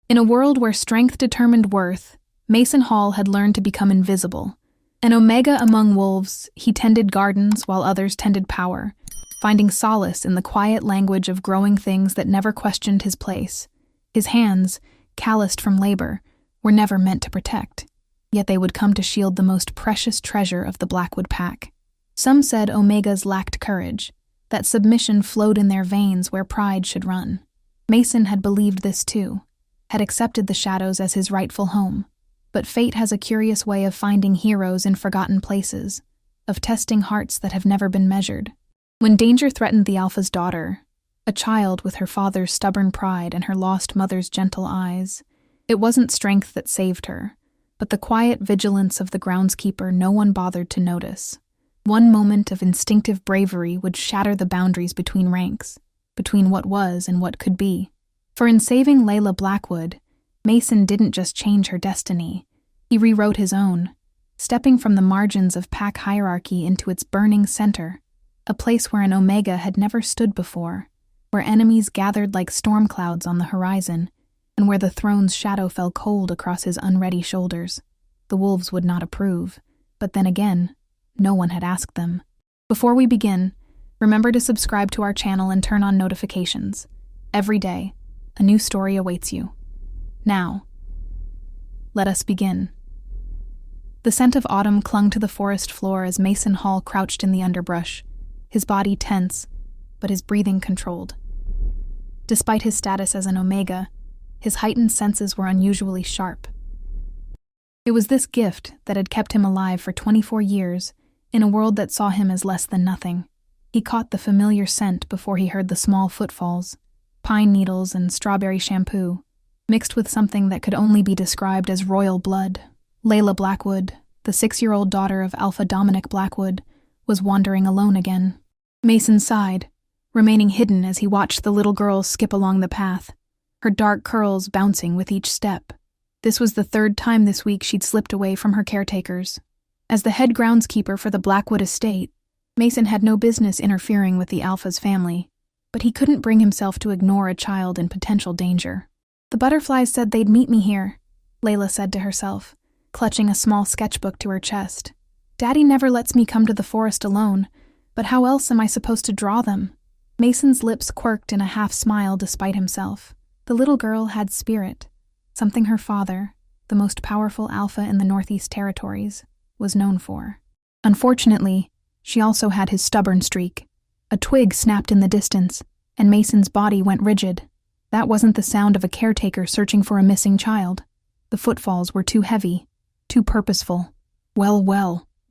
In a world where strength determined worth, Mason Hall had learned to become invisible. An omega among wolves, he tended gardens while others tended power, finding solace in the quiet language of growing things that never questioned his place. His hands, calloused from labor, were never meant to protect, yet they would come to shield the most precious treasure of the Blackwood pack. Some said omegas lacked courage, that submission flowed in their veins where pride should run. Mason had believed this too, had accepted the shadows as his rightful home. But fate has a curious way of finding heroes in forgotten places, of testing hearts that have never been measured. When danger threatened the Alpha's daughter, a child with her father's stubborn pride and her lost mother's gentle eyes, it wasn't strength that saved her, but the quiet vigilance of the groundskeeper no one bothered to notice. One moment of instinctive bravery would shatter the boundaries between ranks, between what was and what could be. For in saving Layla Blackwood, Mason didn't just change her destiny, he rewrote his own, stepping from the margins of pack hierarchy into its burning center, a place where an omega had never stood before, where enemies gathered like storm clouds on the horizon, and where the throne's shadow fell cold across his unready shoulders. The wolves would not approve, but then again, no one had asked them. Before we begin, remember to subscribe to our channel and turn on notifications. Every day, a new story awaits you. Now, let us begin. The scent of autumn clung to the forest floor as Mason Hall crouched in the underbrush, his body tense, but his breathing controlled. Despite his status as an omega, his heightened senses were unusually sharp. It was this gift that had kept him alive for 24 years, in a world that saw him as less than nothing. He caught the familiar scent before he heard the small footfalls, pine needles and strawberry shampoo, mixed with something that could only be described as royal blood. Layla Blackwood, the 6-year-old daughter of Alpha Dominic Blackwood, was wandering alone again. Mason sighed, remaining hidden as he watched the little girl skip along the path, her dark curls bouncing with each step. This was the 3rd time this week she'd slipped away from her caretakers. As the head groundskeeper for the Blackwood estate, Mason had no business interfering with the Alpha's family, but he couldn't bring himself to ignore a child in potential danger. "The butterflies said they'd meet me here," Layla said to herself, clutching a small sketchbook to her chest. "Daddy never lets me come to the forest alone, but how else am I supposed to draw them?" Mason's lips quirked in a half-smile despite himself. The little girl had spirit, something her father, the most powerful Alpha in the Northeast Territories, was known for. Unfortunately, she also had his stubborn streak. A twig snapped in the distance, and Mason's body went rigid. That wasn't the sound of a caretaker searching for a missing child. The footfalls were too heavy, too purposeful. Well,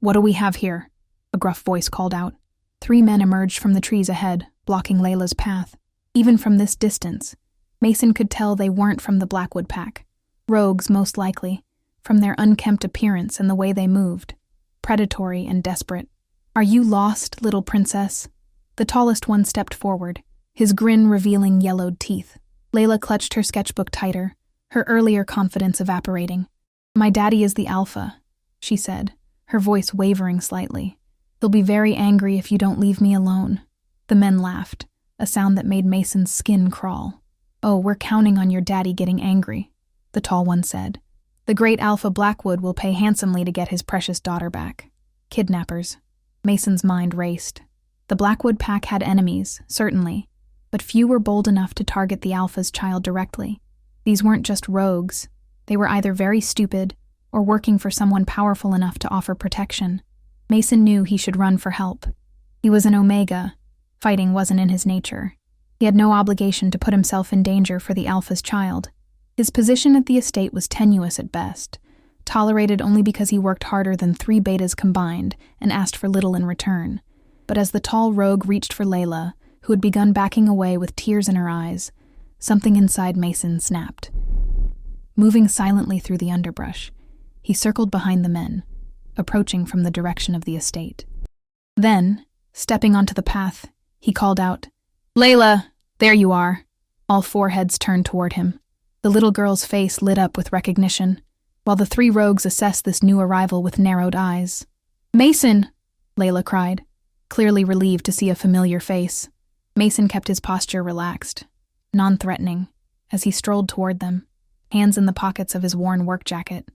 what do we have here?" a gruff voice called out. 3 men emerged from the trees ahead, blocking Layla's path. Even from this distance, Mason could tell they weren't from the Blackwood pack. Rogues, most likely, from their unkempt appearance and the way they moved. Predatory and desperate. "Are you lost, little princess?" The tallest one stepped forward, his grin revealing yellowed teeth. Layla clutched her sketchbook tighter, her earlier confidence evaporating. "My daddy is the Alpha," she said, her voice wavering slightly. "He'll be very angry if you don't leave me alone." The men laughed, a sound that made Mason's skin crawl. "Oh, we're counting on your daddy getting angry," the tall one said. "The great Alpha Blackwood will pay handsomely to get his precious daughter back." Kidnappers. Mason's mind raced. The Blackwood pack had enemies, certainly, but few were bold enough to target the Alpha's child directly. These weren't just rogues. They were either very stupid or working for someone powerful enough to offer protection. Mason knew he should run for help. He was an omega. Fighting wasn't in his nature. He had no obligation to put himself in danger for the Alpha's child. His position at the estate was tenuous at best, tolerated only because he worked harder than 3 betas combined and asked for little in return. But as the tall rogue reached for Layla, who had begun backing away with tears in her eyes, something inside Mason snapped. Moving silently through the underbrush, he circled behind the men, approaching from the direction of the estate. Then, stepping onto the path, he called out, "Layla, there you are." All 4 heads turned toward him. The little girl's face lit up with recognition, while the 3 rogues assessed this new arrival with narrowed eyes. "Mason!" Layla cried, clearly relieved to see a familiar face. Mason kept his posture relaxed, non-threatening, as he strolled toward them. hands in the pockets of his worn work jacket.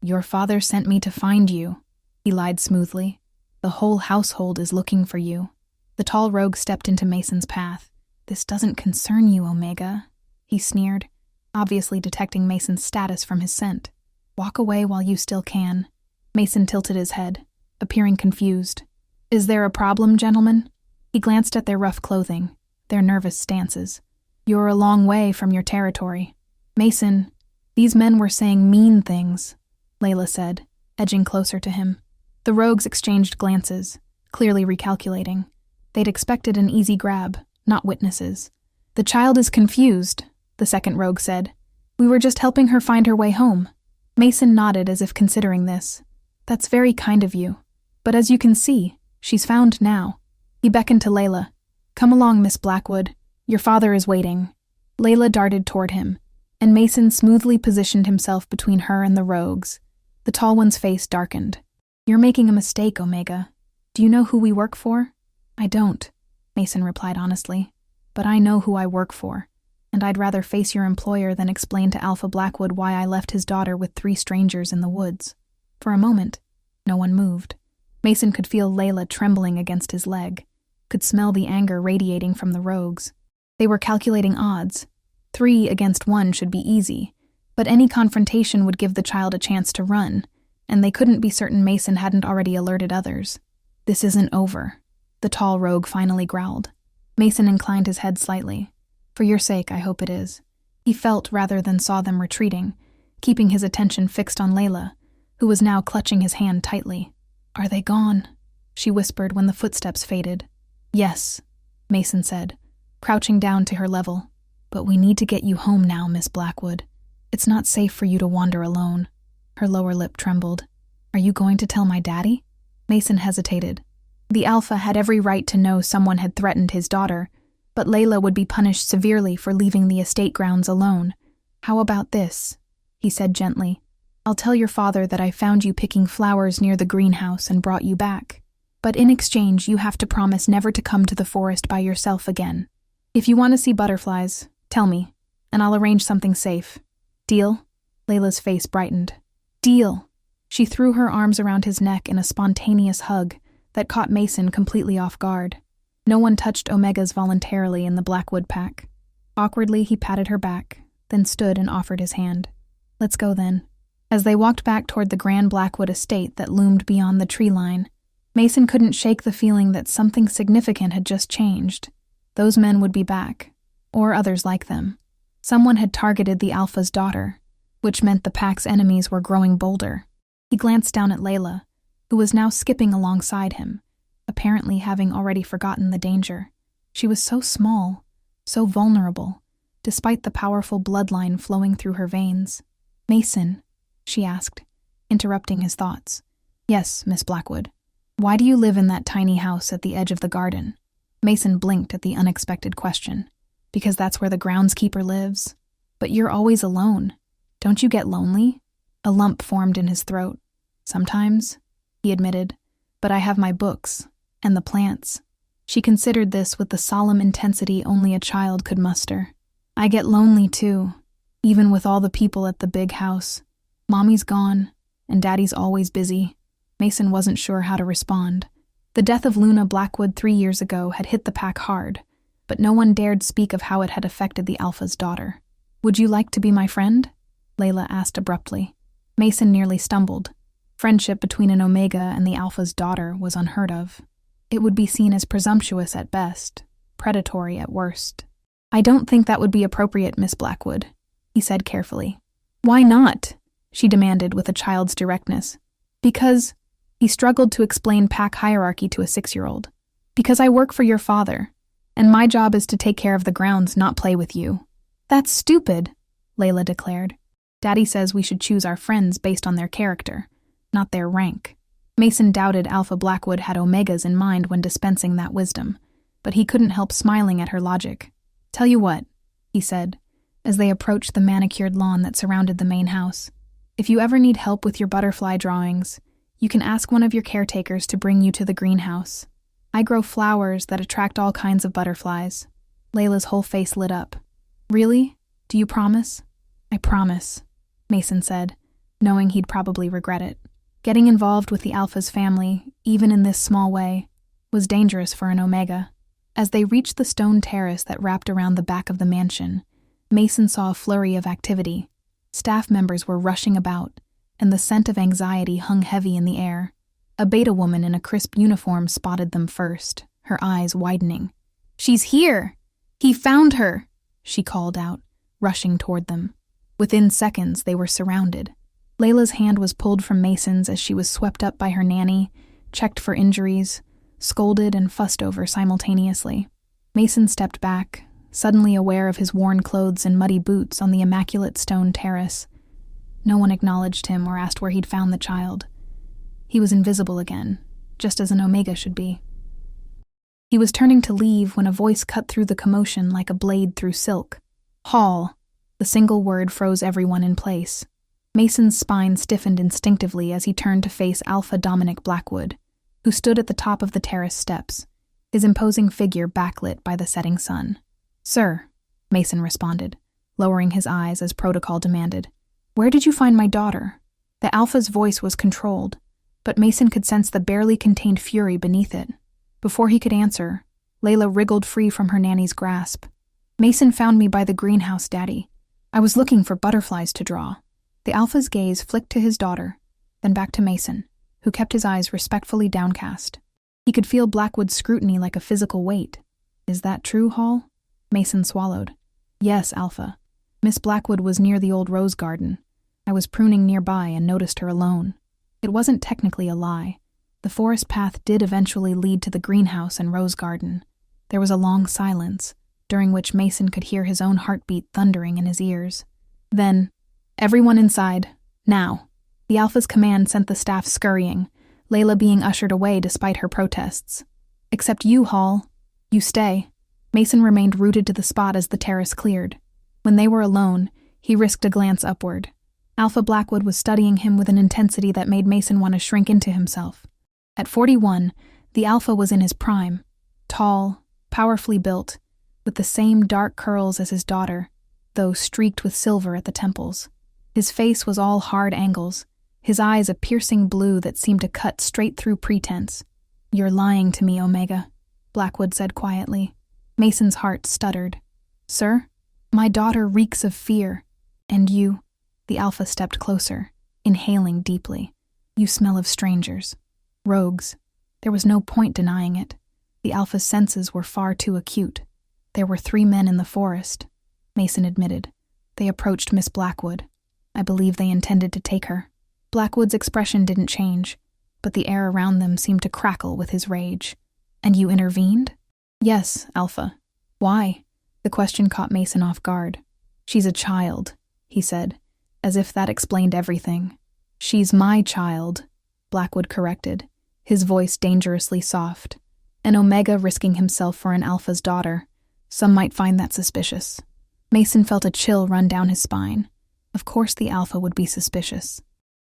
"Your father sent me to find you," he lied smoothly. "The whole household is looking for you." The tall rogue stepped into Mason's path. "This doesn't concern you, Omega," he sneered, obviously detecting Mason's status from his scent. "Walk away while you still can." Mason tilted his head, appearing confused. "Is there a problem, gentlemen?" He glanced at their rough clothing, their nervous stances. "You're a long way from your territory." "Mason, these men were saying mean things," Layla said, edging closer to him. The rogues exchanged glances, clearly recalculating. They'd expected an easy grab, not witnesses. "The child is confused," the second rogue said. "We were just helping her find her way home." Mason nodded as if considering this. "That's very kind of you. But as you can see, she's found now." He beckoned to Layla. "Come along, Miss Blackwood. Your father is waiting." Layla darted toward him, and Mason smoothly positioned himself between her and the rogues. The tall one's face darkened. "You're making a mistake, Omega. Do you know who we work for?" "I don't," Mason replied honestly. "But I know who I work for, and I'd rather face your employer than explain to Alpha Blackwood why I left his daughter with 3 strangers in the woods." For a moment, no one moved. Mason could feel Layla trembling against his leg, could smell the anger radiating from the rogues. They were calculating odds. 3 against 1 should be easy, but any confrontation would give the child a chance to run, and they couldn't be certain Mason hadn't already alerted others. "This isn't over," the tall rogue finally growled. Mason inclined his head slightly. "For your sake, I hope it is." He felt rather than saw them retreating, keeping his attention fixed on Layla, who was now clutching his hand tightly. "Are they gone?" she whispered when the footsteps faded. "Yes," Mason said, crouching down to her level. "But we need to get you home now, Miss Blackwood. It's not safe for you to wander alone." Her lower lip trembled. "Are you going to tell my daddy?" Mason hesitated. The Alpha had every right to know someone had threatened his daughter, but Layla would be punished severely for leaving the estate grounds alone. "How about this?" he said gently. "I'll tell your father that I found you picking flowers near the greenhouse and brought you back. But in exchange, you have to promise never to come to the forest by yourself again. If you want to see butterflies, tell me, and I'll arrange something safe. Deal?" Layla's face brightened. "Deal." She threw her arms around his neck in a spontaneous hug that caught Mason completely off guard. No one touched Omegas voluntarily in the Blackwood pack. Awkwardly, he patted her back, then stood and offered his hand. "Let's go then." As they walked back toward the grand Blackwood estate that loomed beyond the tree line, Mason couldn't shake the feeling that something significant had just changed. Those men would be back, or others like them. Someone had targeted the Alpha's daughter, which meant the pack's enemies were growing bolder. He glanced down at Layla, who was now skipping alongside him, apparently having already forgotten the danger. She was so small, so vulnerable, despite the powerful bloodline flowing through her veins. "Mason," she asked, interrupting his thoughts. "Yes, Miss Blackwood." "Why do you live in that tiny house at the edge of the garden?" Mason blinked at the unexpected question. "Because that's where the groundskeeper lives." "But you're always alone. Don't you get lonely?" A lump formed in his throat. "Sometimes," he admitted, "but I have my books, and the plants." She considered this with the solemn intensity only a child could muster. "I get lonely too, even with all the people at the big house. Mommy's gone, and Daddy's always busy." Mason wasn't sure how to respond. The death of Luna Blackwood 3 years ago had hit the pack hard, but no one dared speak of how it had affected the Alpha's daughter. "Would you like to be my friend?" Layla asked abruptly. Mason nearly stumbled. Friendship between an Omega and the Alpha's daughter was unheard of. It would be seen as presumptuous at best, predatory at worst. "I don't think that would be appropriate, Miss Blackwood," he said carefully. "Why not?" she demanded with a child's directness. "Because," he struggled to explain pack hierarchy to a 6-year-old. "Because I work for your father, and my job is to take care of the grounds, not play with you." "That's stupid," Layla declared. "Daddy says we should choose our friends based on their character, not their rank." Mason doubted Alpha Blackwood had Omegas in mind when dispensing that wisdom, but he couldn't help smiling at her logic. "Tell you what," he said, as they approached the manicured lawn that surrounded the main house. "If you ever need help with your butterfly drawings, you can ask one of your caretakers to bring you to the greenhouse. I grow flowers that attract all kinds of butterflies." Layla's whole face lit up. "Really? Do you promise?" I promise, Mason said, knowing he'd probably regret it. Getting involved with the Alpha's family, even in this small way, was dangerous for an Omega. As they reached the stone terrace that wrapped around the back of the mansion, Mason saw a flurry of activity. Staff members were rushing about, and the scent of anxiety hung heavy in the air. A beta woman in a crisp uniform spotted them first, her eyes widening. "She's here! He found her!" she called out, rushing toward them. Within seconds, they were surrounded. Layla's hand was pulled from Mason's as she was swept up by her nanny, checked for injuries, scolded and fussed over simultaneously. Mason stepped back, suddenly aware of his worn clothes and muddy boots on the immaculate stone terrace. No one acknowledged him or asked where he'd found the child. He was invisible again, just as an Omega should be. He was turning to leave when a voice cut through the commotion like a blade through silk. "Hall." The single word froze everyone in place. Mason's spine stiffened instinctively as he turned to face Alpha Dominic Blackwood, who stood at the top of the terrace steps, his imposing figure backlit by the setting sun. "Sir," Mason responded, lowering his eyes as protocol demanded. "Where did you find my daughter?" The Alpha's voice was controlled, but Mason could sense the barely contained fury beneath it. Before he could answer, Layla wriggled free from her nanny's grasp. "Mason found me by the greenhouse, Daddy. I was looking for butterflies to draw." The Alpha's gaze flicked to his daughter, then back to Mason, who kept his eyes respectfully downcast. He could feel Blackwood's scrutiny like a physical weight. "Is that true, Hall?" Mason swallowed. "Yes, Alpha. Miss Blackwood was near the old rose garden. I was pruning nearby and noticed her alone. It wasn't technically a lie. The forest path did eventually lead to the greenhouse and rose garden." There was a long silence, during which Mason could hear his own heartbeat thundering in his ears. Then, "Everyone inside, now." The Alpha's command sent the staff scurrying, Layla being ushered away despite her protests. "Except you, Hall. You stay." Mason remained rooted to the spot as the terrace cleared. When they were alone, he risked a glance upward. Alpha Blackwood was studying him with an intensity that made Mason want to shrink into himself. At 41, the Alpha was in his prime, tall, powerfully built, with the same dark curls as his daughter, though streaked with silver at the temples. His face was all hard angles, his eyes a piercing blue that seemed to cut straight through pretense. "You're lying to me, Omega," Blackwood said quietly. Mason's heart stuttered. "Sir, my daughter reeks of fear, and you—" The Alpha stepped closer, inhaling deeply. "You smell of strangers. Rogues." There was no point denying it. The Alpha's senses were far too acute. "There were 3 men in the forest," Mason admitted. "They approached Miss Blackwood. I believe they intended to take her." Blackwood's expression didn't change, but the air around them seemed to crackle with his rage. "And you intervened?" "Yes, Alpha." "Why?" The question caught Mason off guard. "She's a child," he said, as if that explained everything. "She's my child," Blackwood corrected, his voice dangerously soft. An Omega risking himself for an Alpha's daughter. Some might find that suspicious. Mason felt a chill run down his spine. Of course the Alpha would be suspicious.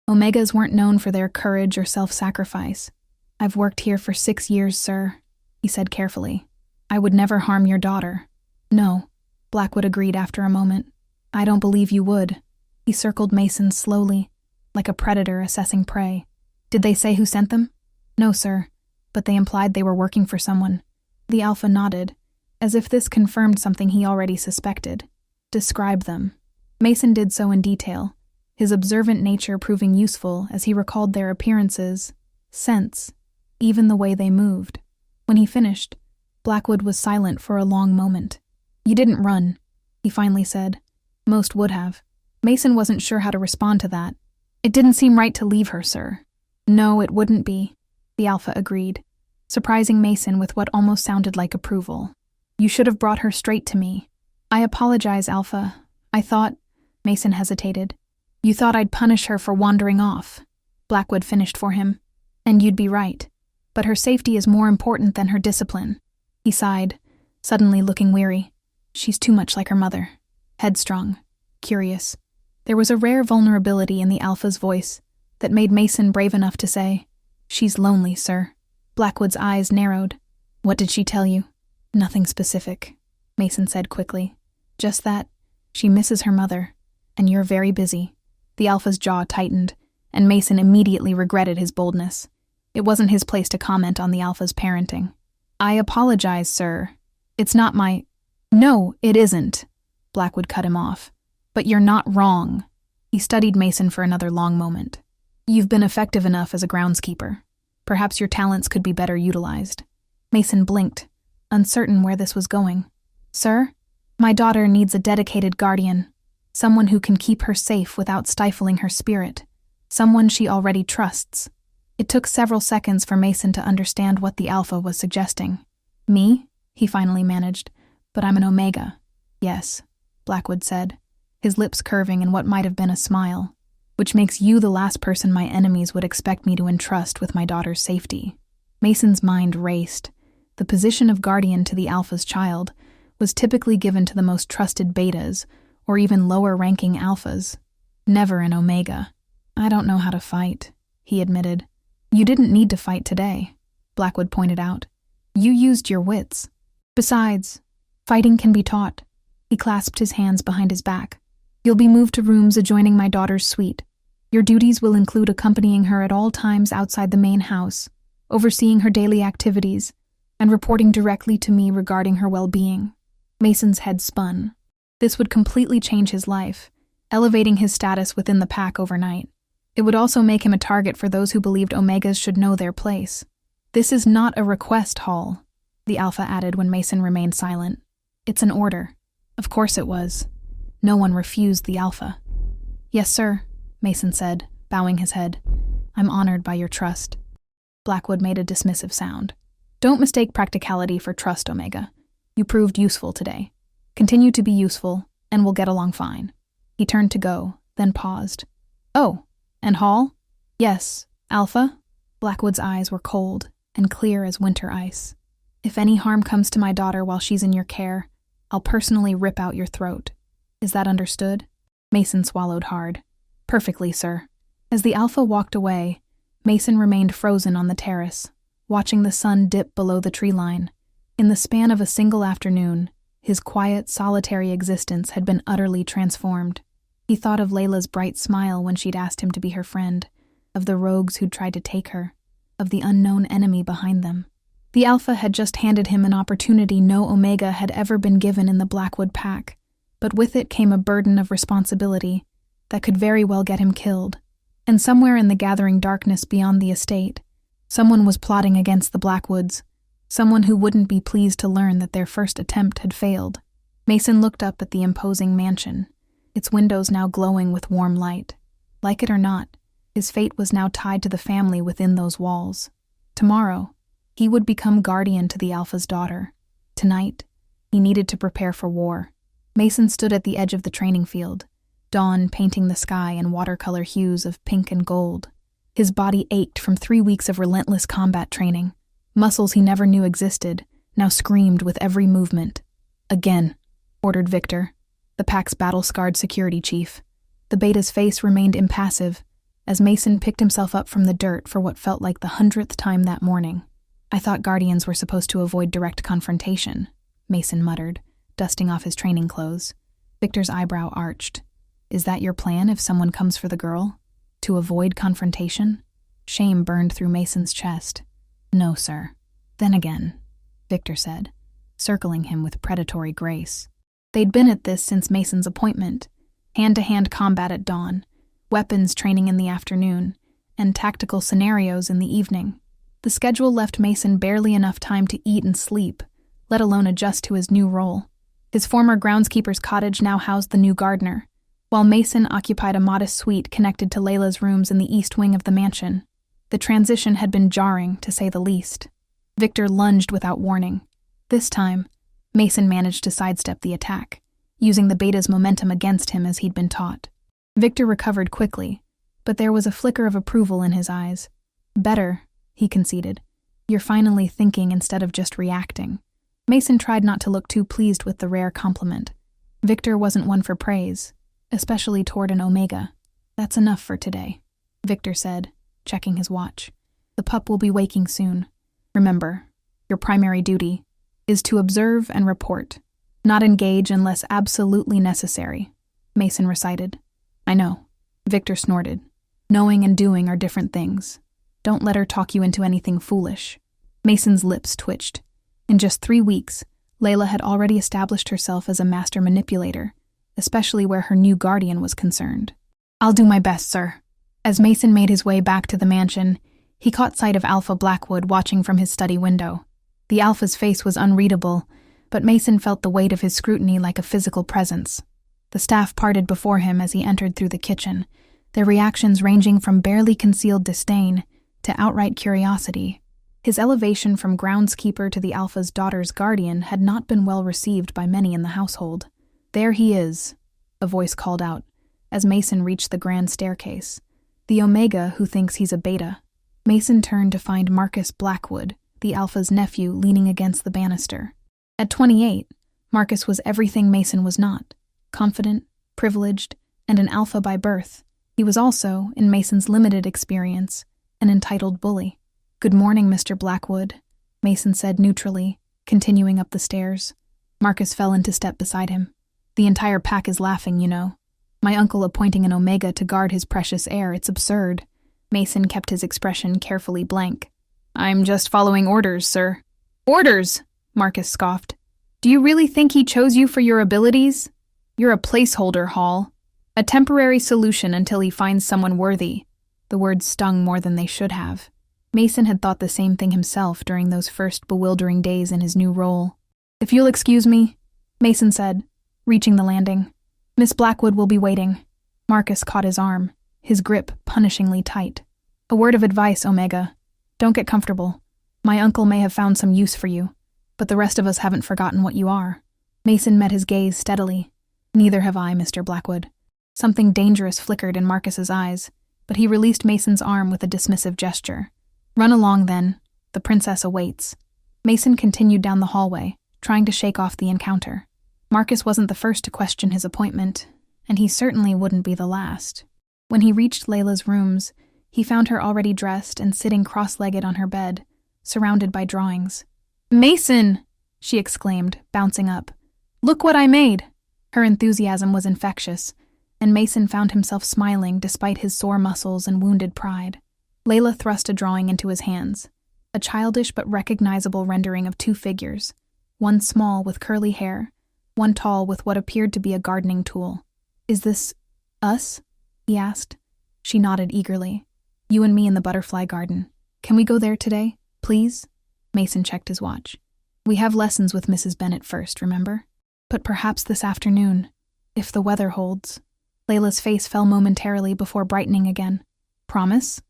Omegas weren't known for their courage or self-sacrifice. "I've worked here for 6 years, sir," he said carefully. "I would never harm your daughter." "No," Blackwood agreed after a moment. "I don't believe you would." He circled Mason slowly, like a predator assessing prey. "Did they say who sent them?" "No, sir, but they implied they were working for someone." The Alpha nodded, as if this confirmed something he already suspected. "Describe them." Mason did so in detail, his observant nature proving useful as he recalled their appearances, scents, even the way they moved. When he finished, Blackwood was silent for a long moment. "You didn't run," he finally said. "Most would have." Mason wasn't sure how to respond to that. "It didn't seem right to leave her, sir." "No, it wouldn't be," the Alpha agreed, surprising Mason with what almost sounded like approval. "You should have brought her straight to me." "I apologize, Alpha. I thought—" Mason hesitated. "You thought I'd punish her for wandering off," Blackwood finished for him. "And you'd be right. But her safety is more important than her discipline." He sighed, suddenly looking weary. "She's too much like her mother. Headstrong, curious." There was a rare vulnerability in the Alpha's voice that made Mason brave enough to say, "She's lonely, sir." Blackwood's eyes narrowed. "What did she tell you?" "Nothing specific," Mason said quickly. "Just that she misses her mother. And you're very busy. The Alpha's jaw tightened, and Mason immediately regretted his boldness. It wasn't his place to comment on the Alpha's parenting. I apologize, sir. It's not my— No, it isn't. Blackwood cut him off. But you're not wrong. He studied Mason for another long moment. You've been effective enough as a groundskeeper. Perhaps your talents could be better utilized. Mason blinked, uncertain where this was going. Sir, my daughter needs a dedicated guardian, someone who can keep her safe without stifling her spirit, someone she already trusts. It took several seconds for Mason to understand what the Alpha was suggesting. Me? He finally managed. But I'm an Omega. Yes, Blackwood said, his lips curving in what might have been a smile. Which makes you the last person my enemies would expect me to entrust with my daughter's safety. Mason's mind raced. The position of guardian to the Alpha's child was typically given to the most trusted betas, or even lower-ranking alphas. Never an Omega. I don't know how to fight, he admitted. You didn't need to fight today, Blackwood pointed out. You used your wits. Besides, fighting can be taught. He clasped his hands behind his back. You'll be moved to rooms adjoining my daughter's suite. Your duties will include accompanying her at all times outside the main house, overseeing her daily activities, and reporting directly to me regarding her well-being. Mason's head spun. This would completely change his life, elevating his status within the pack overnight. It would also make him a target for those who believed Omegas should know their place. This is not a request, Hall, the Alpha added when Mason remained silent. It's an order. Of course it was. No one refused the Alpha. Yes, sir, Mason said, bowing his head. I'm honored by your trust. Blackwood made a dismissive sound. Don't mistake practicality for trust, Omega. You proved useful today. Continue to be useful, and we'll get along fine. He turned to go, then paused. Oh, and Hall? Yes, Alpha? Blackwood's eyes were cold and clear as winter ice. If any harm comes to my daughter while she's in your care, I'll personally rip out your throat. Is that understood? Mason swallowed hard. Perfectly, sir. As the Alpha walked away, Mason remained frozen on the terrace, watching the sun dip below the tree line. In the span of a single afternoon, his quiet, solitary existence had been utterly transformed. He thought of Layla's bright smile when she'd asked him to be her friend, of the rogues who'd tried to take her, of the unknown enemy behind them. The Alpha had just handed him an opportunity no Omega had ever been given in the Blackwood pack, but with it came a burden of responsibility that could very well get him killed. And somewhere in the gathering darkness beyond the estate, someone was plotting against the Blackwoods, someone who wouldn't be pleased to learn that their first attempt had failed. Mason looked up at the imposing mansion, its windows now glowing with warm light. Like it or not, his fate was now tied to the family within those walls. Tomorrow, he would become guardian to the Alpha's daughter. Tonight, he needed to prepare for war. Mason stood at the edge of the training field, dawn painting the sky in watercolor hues of pink and gold. His body ached from 3 weeks of relentless combat training. Muscles he never knew existed now screamed with every movement. Again, ordered Victor, the pack's battle-scarred security chief. The beta's face remained impassive as Mason picked himself up from the dirt for what felt like the 100th time that morning. I thought guardians were supposed to avoid direct confrontation, Mason muttered, dusting off his training clothes. Victor's eyebrow arched. Is that your plan if someone comes for the girl? To avoid confrontation? Shame burned through Mason's chest. No, sir. Then again, Victor said, circling him with predatory grace. They'd been at this since Mason's appointment. Hand-to-hand combat at dawn, weapons training in the afternoon, and tactical scenarios in the evening. The schedule left Mason barely enough time to eat and sleep, let alone adjust to his new role. His former groundskeeper's cottage now housed the new gardener, while Mason occupied a modest suite connected to Layla's rooms in the east wing of the mansion. The transition had been jarring, to say the least. Victor lunged without warning. This time, Mason managed to sidestep the attack, using the beta's momentum against him as he'd been taught. Victor recovered quickly, but there was a flicker of approval in his eyes. Better, he conceded. You're finally thinking instead of just reacting. Mason tried not to look too pleased with the rare compliment. Victor wasn't one for praise, especially toward an Omega. That's enough for today, Victor said, checking his watch. The pup will be waking soon. Remember, your primary duty is to observe and report, not engage unless absolutely necessary, Mason recited, I know. Victor snorted. Knowing and doing are different things. Don't let her talk you into anything foolish. Mason's lips twitched. In just 3 weeks, Layla had already established herself as a master manipulator, especially where her new guardian was concerned. I'll do my best, sir. As Mason made his way back to the mansion, he caught sight of Alpha Blackwood watching from his study window. The Alpha's face was unreadable, but Mason felt the weight of his scrutiny like a physical presence. The staff parted before him as he entered through the kitchen, their reactions ranging from barely concealed disdain to outright curiosity. His elevation from groundskeeper to the Alpha's daughter's guardian had not been well received by many in the household. There he is, a voice called out, as Mason reached the grand staircase. The Omega who thinks he's a beta. Mason turned to find Marcus Blackwood, the Alpha's nephew, leaning against the banister. At 28, Marcus was everything Mason was not. Confident, privileged, and an Alpha by birth. He was also, in Mason's limited experience, an entitled bully. Good morning, Mr. Blackwood, Mason said neutrally, continuing up the stairs. Marcus fell into step beside him. The entire pack is laughing, you know. My uncle appointing an Omega to guard his precious heir, it's absurd. Mason kept his expression carefully blank. I'm just following orders, sir. Orders? Marcus scoffed. Do you really think he chose you for your abilities? You're a placeholder, Hall. A temporary solution until he finds someone worthy. The words stung more than they should have. Mason had thought the same thing himself during those first bewildering days in his new role. If you'll excuse me, Mason said, reaching the landing. Miss Blackwood will be waiting. Marcus caught his arm, his grip punishingly tight. A word of advice, Omega. Don't get comfortable. My uncle may have found some use for you, but the rest of us haven't forgotten what you are. Mason met his gaze steadily. Neither have I, Mr. Blackwood. Something dangerous flickered in Marcus's eyes, but he released Mason's arm with a dismissive gesture. Run along, then. The princess awaits. Mason continued down the hallway, trying to shake off the encounter. Marcus wasn't the first to question his appointment, and he certainly wouldn't be the last. When he reached Layla's rooms, he found her already dressed and sitting cross-legged on her bed, surrounded by drawings. Mason! She exclaimed, bouncing up. Look what I made! Her enthusiasm was infectious, and Mason found himself smiling despite his sore muscles and wounded pride. Layla thrust a drawing into his hands, a childish but recognizable rendering of 2 figures, one small with curly hair, one tall with what appeared to be a gardening tool. Is this us? He asked. She nodded eagerly. You and me in the butterfly garden. Can we go there today, please? Mason checked his watch. We have lessons with Mrs. Bennet first, remember? But perhaps this afternoon, if the weather holds. Layla's face fell momentarily before brightening again. Promise?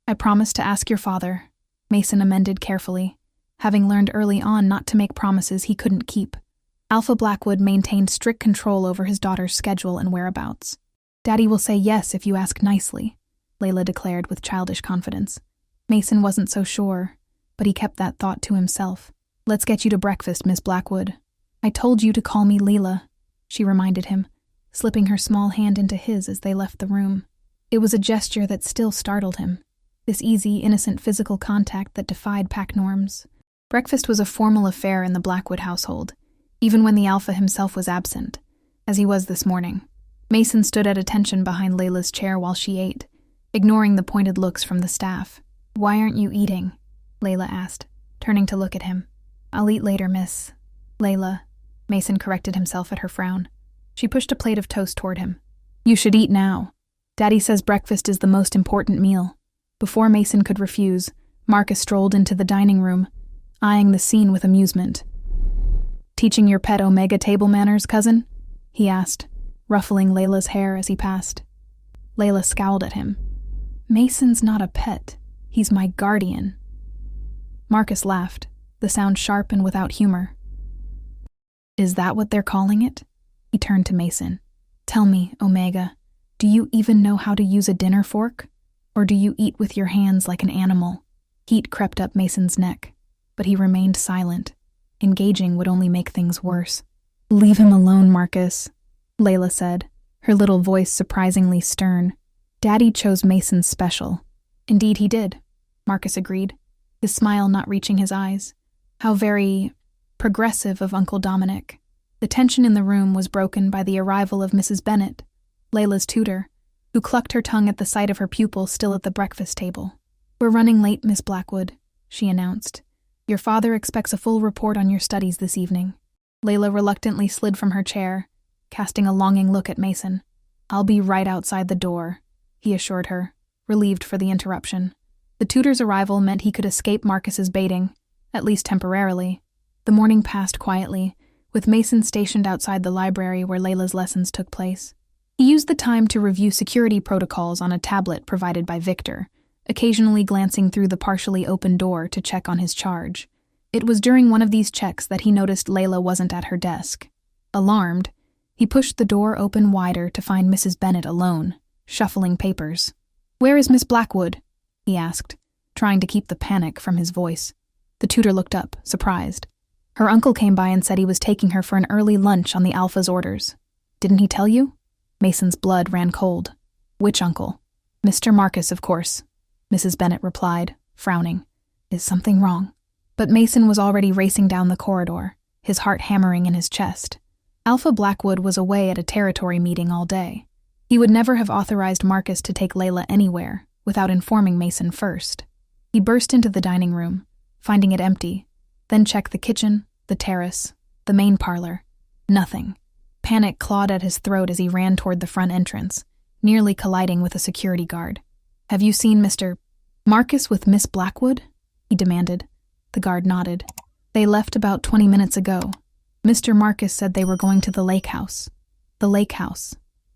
I promise to ask your father, Mason amended carefully, having learned early on not to make promises he couldn't keep. Alpha Blackwood maintained strict control over his daughter's schedule and whereabouts. Daddy will say yes if you ask nicely, Layla declared with childish confidence. Mason wasn't so sure, but he kept that thought to himself. Let's get you to breakfast, Miss Blackwood. I told you to call me Leela, she reminded him, slipping her small hand into his as they left the room. It was a gesture that still startled him. This easy, innocent physical contact that defied pack norms. Breakfast was a formal affair in the Blackwood household, even when the Alpha himself was absent, as he was this morning. Mason stood at attention behind Layla's chair while she ate, ignoring the pointed looks from the staff. Why aren't you eating? Layla asked, turning to look at him. I'll eat later, miss. Layla. Mason corrected himself at her frown. She pushed a plate of toast toward him. You should eat now. Daddy says breakfast is the most important meal. Before Mason could refuse, Marcus strolled into the dining room, eyeing the scene with amusement. Teaching your pet Omega table manners, cousin? He asked, ruffling Layla's hair as he passed. Layla scowled at him. Mason's not a pet. He's my guardian. Marcus laughed, the sound sharp and without humor. Is that what they're calling it? He turned to Mason. Tell me, Omega, do you even know how to use a dinner fork? Or do you eat with your hands like an animal? Heat crept up Mason's neck, but he remained silent. Engaging would only make things worse. Leave him alone, Marcus, Layla said, her little voice surprisingly stern. Daddy chose Mason special. Indeed he did, Marcus agreed, his smile not reaching his eyes. How very progressive of Uncle Dominic. The tension in the room was broken by the arrival of Mrs. Bennet, Layla's tutor, who clucked her tongue at the sight of her pupil still at the breakfast table. "We're running late, Miss Blackwood," she announced. "Your father expects a full report on your studies this evening." Layla reluctantly slid from her chair, casting a longing look at Mason. "I'll be right outside the door," he assured her, relieved for the interruption. The tutor's arrival meant he could escape Marcus's baiting, at least temporarily. The morning passed quietly, with Mason stationed outside the library where Layla's lessons took place. He used the time to review security protocols on a tablet provided by Victor, occasionally glancing through the partially open door to check on his charge. It was during one of these checks that he noticed Layla wasn't at her desk. Alarmed, he pushed the door open wider to find Mrs. Bennet alone, shuffling papers. "Where is Miss Blackwood?" he asked, trying to keep the panic from his voice. The tutor looked up, surprised. "Her uncle came by and said he was taking her for an early lunch on the Alpha's orders. Didn't he tell you?" Mason's blood ran cold. "Which uncle?" "Mr. Marcus, of course," Mrs. Bennet replied, frowning. "Is something wrong?" But Mason was already racing down the corridor, his heart hammering in his chest. Alpha Blackwood was away at a territory meeting all day. He would never have authorized Marcus to take Layla anywhere without informing Mason first. He burst into the dining room, finding it empty, then checked the kitchen, the terrace, the main parlor. Nothing. Panic clawed at his throat as he ran toward the front entrance, nearly colliding with a security guard. "Have you seen Mr. Marcus with Miss Blackwood?" he demanded. The guard nodded. "They left about 20 minutes ago. Mr. Marcus said they were going to the lake house." The lake house.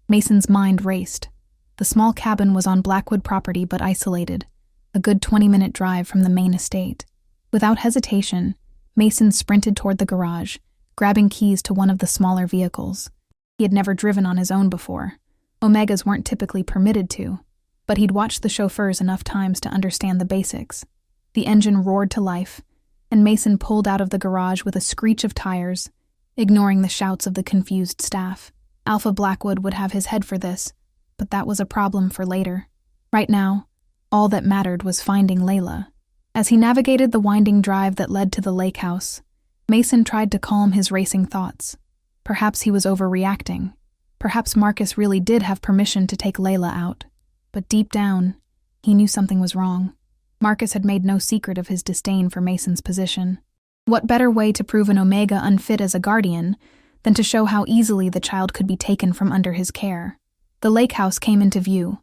Mason's mind raced. The small cabin was on Blackwood property but isolated, a good 20-minute drive from the main estate. Without hesitation, Mason sprinted toward the garage, grabbing keys to one of the smaller vehicles. He had never driven on his own before. Omegas weren't typically permitted to, but he'd watched the chauffeurs enough times to understand the basics. The engine roared to life, and Mason pulled out of the garage with a screech of tires, ignoring the shouts of the confused staff. Alpha Blackwood would have his head for this, but that was a problem for later. Right now, all that mattered was finding Layla. As he navigated the winding drive that led to the lake house, Mason tried to calm his racing thoughts. Perhaps he was overreacting. Perhaps Marcus really did have permission to take Layla out. But deep down, he knew something was wrong. Marcus had made no secret of his disdain for Mason's position. What better way to prove an Omega unfit as a guardian than to show how easily the child could be taken from under his care? The lake house came into view,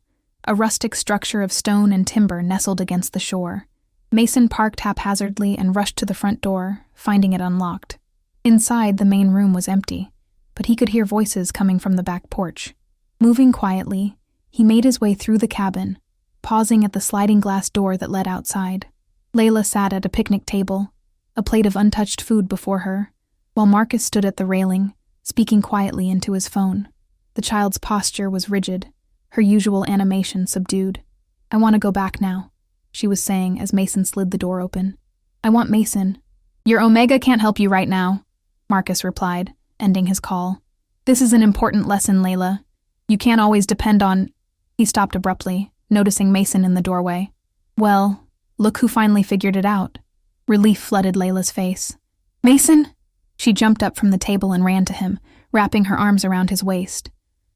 a rustic structure of stone and timber nestled against the shore. Mason parked haphazardly and rushed to the front door, finding it unlocked. Inside, the main room was empty, but he could hear voices coming from the back porch. Moving quietly, he made his way through the cabin, pausing at the sliding glass door that led outside. Layla sat at a picnic table, a plate of untouched food before her, while Marcus stood at the railing, speaking quietly into his phone. The child's posture was rigid, her usual animation subdued. "I want to go back now," she was saying as Mason slid the door open. "I want Mason." "Your Omega can't help you right now," Marcus replied, ending his call. "This is an important lesson, Layla. You can't always depend on—" He stopped abruptly, noticing Mason in the doorway. "Well, look who finally figured it out." Relief flooded Layla's face. "Mason?" She jumped up from the table and ran to him, wrapping her arms around his waist.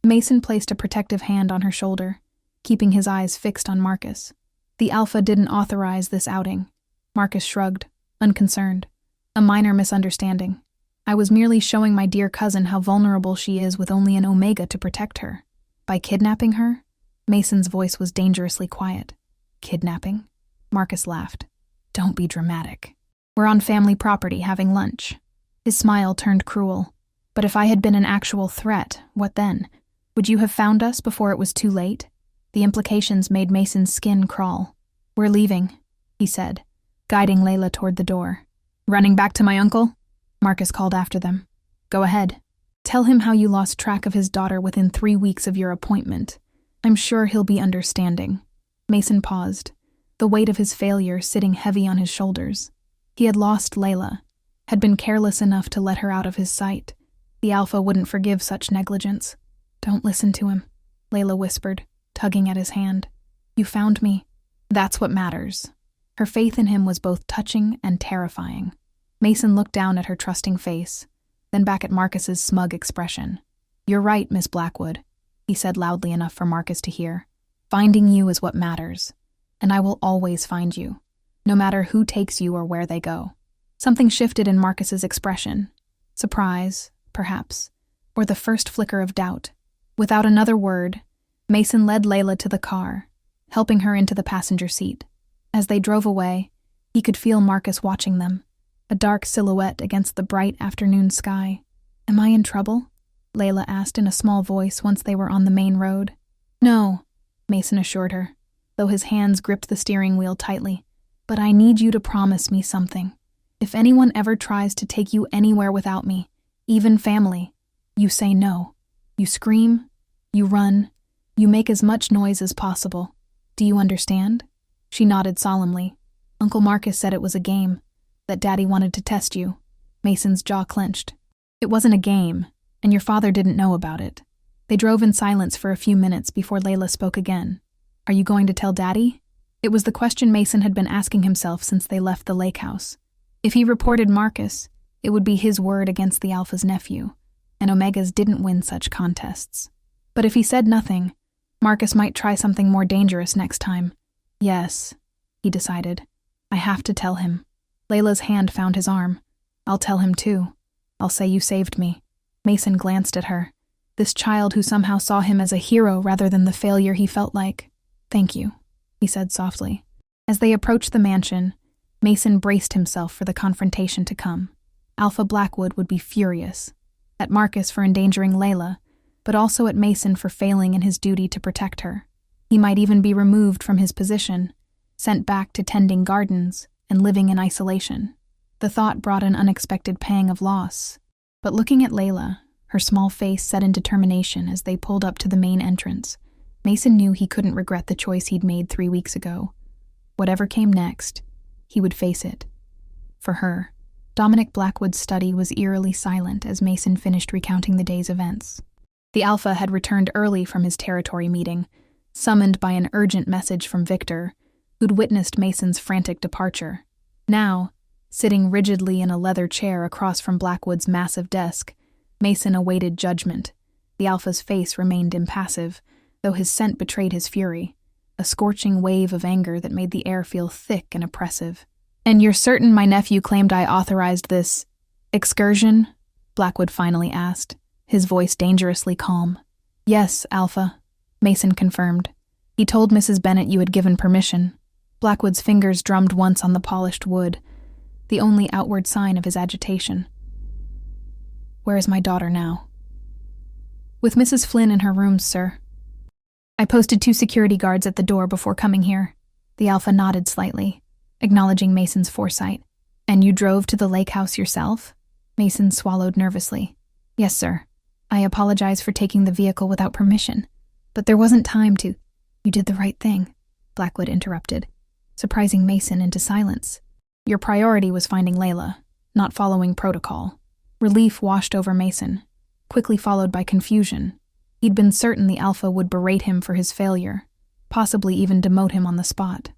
Mason placed a protective hand on her shoulder, keeping his eyes fixed on Marcus. "The Alpha didn't authorize this outing." Marcus shrugged, unconcerned. "A minor misunderstanding. I was merely showing my dear cousin how vulnerable she is with only an Omega to protect her. By kidnapping her?" Mason's voice was dangerously quiet. "Kidnapping?" Marcus laughed. "Don't be dramatic. We're on family property having lunch." His smile turned cruel. "But if I had been an actual threat, what then? Would you have found us before it was too late?" The implications made Mason's skin crawl. "We're leaving," he said, guiding Layla toward the door. "Running back to my uncle?" Marcus called after them. "Go ahead. Tell him how you lost track of his daughter within 3 weeks of your appointment. I'm sure he'll be understanding." Mason paused, the weight of his failure sitting heavy on his shoulders. He had lost Layla, had been careless enough to let her out of his sight. The Alpha wouldn't forgive such negligence. "Don't listen to him," Layla whispered, tugging at his hand. "You found me. That's what matters." Her faith in him was both touching and terrifying. Mason looked down at her trusting face, then back at Marcus's smug expression. "You're right, Miss Blackwood. he said loudly enough for Marcus to hear. Finding you is what matters, and I will always find you, no matter who takes you or where they go. Something shifted in Marcus's expression. Surprise, perhaps, or the first flicker of doubt. Without another word, Mason led Layla to the car, helping her into the passenger seat. As they drove away, he could feel Marcus watching them, a dark silhouette against the bright afternoon sky. "Am I in trouble?" Layla asked in a small voice once they were on the main road. "No," Mason assured her, though his hands gripped the steering wheel tightly. "But I need you to promise me something. If anyone ever tries to take you anywhere without me, even family, you say no. You scream, you run, you make as much noise as possible. Do you understand?" She nodded solemnly. "Uncle Marcus said it was a game, that Daddy wanted to test you." Mason's jaw clenched. "It wasn't a game, and your father didn't know about it." They drove in silence for a few minutes before Layla spoke again. "Are you going to tell Daddy?" It was the question Mason had been asking himself since they left the lake house. If he reported Marcus, it would be his word against the Alpha's nephew, and Omegas didn't win such contests. But if he said nothing, Marcus might try something more dangerous next time. "Yes," he decided. "I have to tell him." Layla's hand found his arm. "I'll tell him too. I'll say you saved me." Mason glanced at her, this child who somehow saw him as a hero rather than the failure he felt like. "Thank you," he said softly. As they approached the mansion, Mason braced himself for the confrontation to come. Alpha Blackwood would be furious, at Marcus for endangering Layla, but also at Mason for failing in his duty to protect her. He might even be removed from his position, sent back to tending gardens and living in isolation. The thought brought an unexpected pang of loss. But looking at Layla, her small face set in determination as they pulled up to the main entrance, Mason knew he couldn't regret the choice he'd made 3 weeks ago. Whatever came next, he would face it. For her, Dominic Blackwood's study was eerily silent as Mason finished recounting the day's events. The Alpha had returned early from his territory meeting, summoned by an urgent message from Victor, who'd witnessed Mason's frantic departure. Now, sitting rigidly in a leather chair across from Blackwood's massive desk, Mason awaited judgment. The Alpha's face remained impassive, though his scent betrayed his fury, a scorching wave of anger that made the air feel thick and oppressive. "And you're certain my nephew claimed I authorized this excursion?" Blackwood finally asked, his voice dangerously calm. "Yes, Alpha," Mason confirmed. "He told Mrs. Bennett you had given permission." Blackwood's fingers drummed once on the polished wood, the only outward sign of his agitation. "Where is my daughter now?" "With Mrs. Flynn in her rooms, sir. I posted 2 security guards at the door before coming here." The Alpha nodded slightly, acknowledging Mason's foresight. "And you drove to the lake house yourself?" Mason swallowed nervously. "Yes, sir. I apologize for taking the vehicle without permission, but there wasn't time to—" "You did the right thing," Blackwood interrupted, surprising Mason into silence. "Your priority was finding Layla, not following protocol." Relief washed over Mason, quickly followed by confusion. He'd been certain the Alpha would berate him for his failure, possibly even demote him on the spot.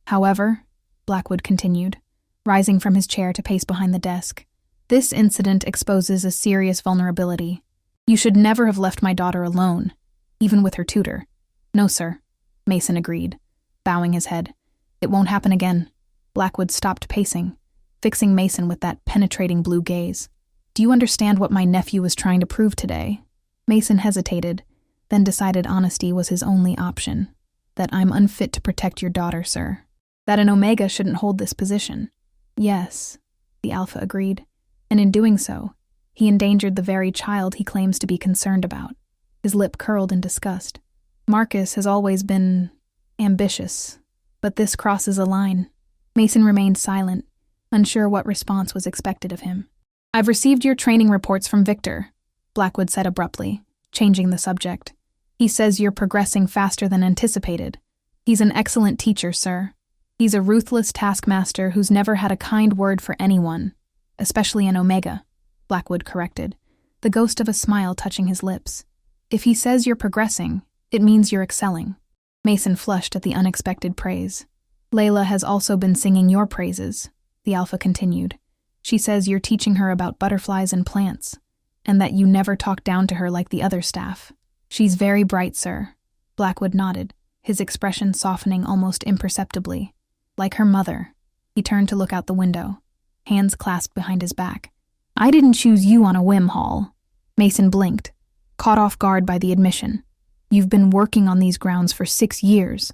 "However," Blackwood continued, rising from his chair to pace behind the desk, "this incident exposes a serious vulnerability. You should never have left my daughter alone, even with her tutor." "No, sir," Mason agreed, bowing his head. "It won't happen again." Blackwood stopped pacing, fixing Mason with that penetrating blue gaze. "Do you understand what my nephew was trying to prove today?" Mason hesitated, then decided honesty was his only option. "That I'm unfit to protect your daughter, sir. That an Omega shouldn't hold this position." "Yes," the Alpha agreed, "and in doing so, he endangered the very child he claims to be concerned about." His lip curled in disgust. "Marcus has always been ambitious, but this crosses a line." Mason remained silent, unsure what response was expected of him. "I've received your training reports from Victor," Blackwood said abruptly, changing the subject. "He says you're progressing faster than anticipated. He's an excellent teacher, sir. He's a ruthless taskmaster who's never had a kind word for anyone, especially an Omega," Blackwood corrected, the ghost of a smile touching his lips. "If he says you're progressing, it means you're excelling." Mason flushed at the unexpected praise. "Layla has also been singing your praises," the Alpha continued. "She says you're teaching her about butterflies and plants, and that you never talk down to her like the other staff. She's very bright, sir. Blackwood nodded, his expression softening almost imperceptibly. Like her mother. He turned to look out the window, hands clasped behind his back. I didn't choose you on a whim, Hall. Mason blinked, caught off guard by the admission. You've been working on these grounds for 6 years,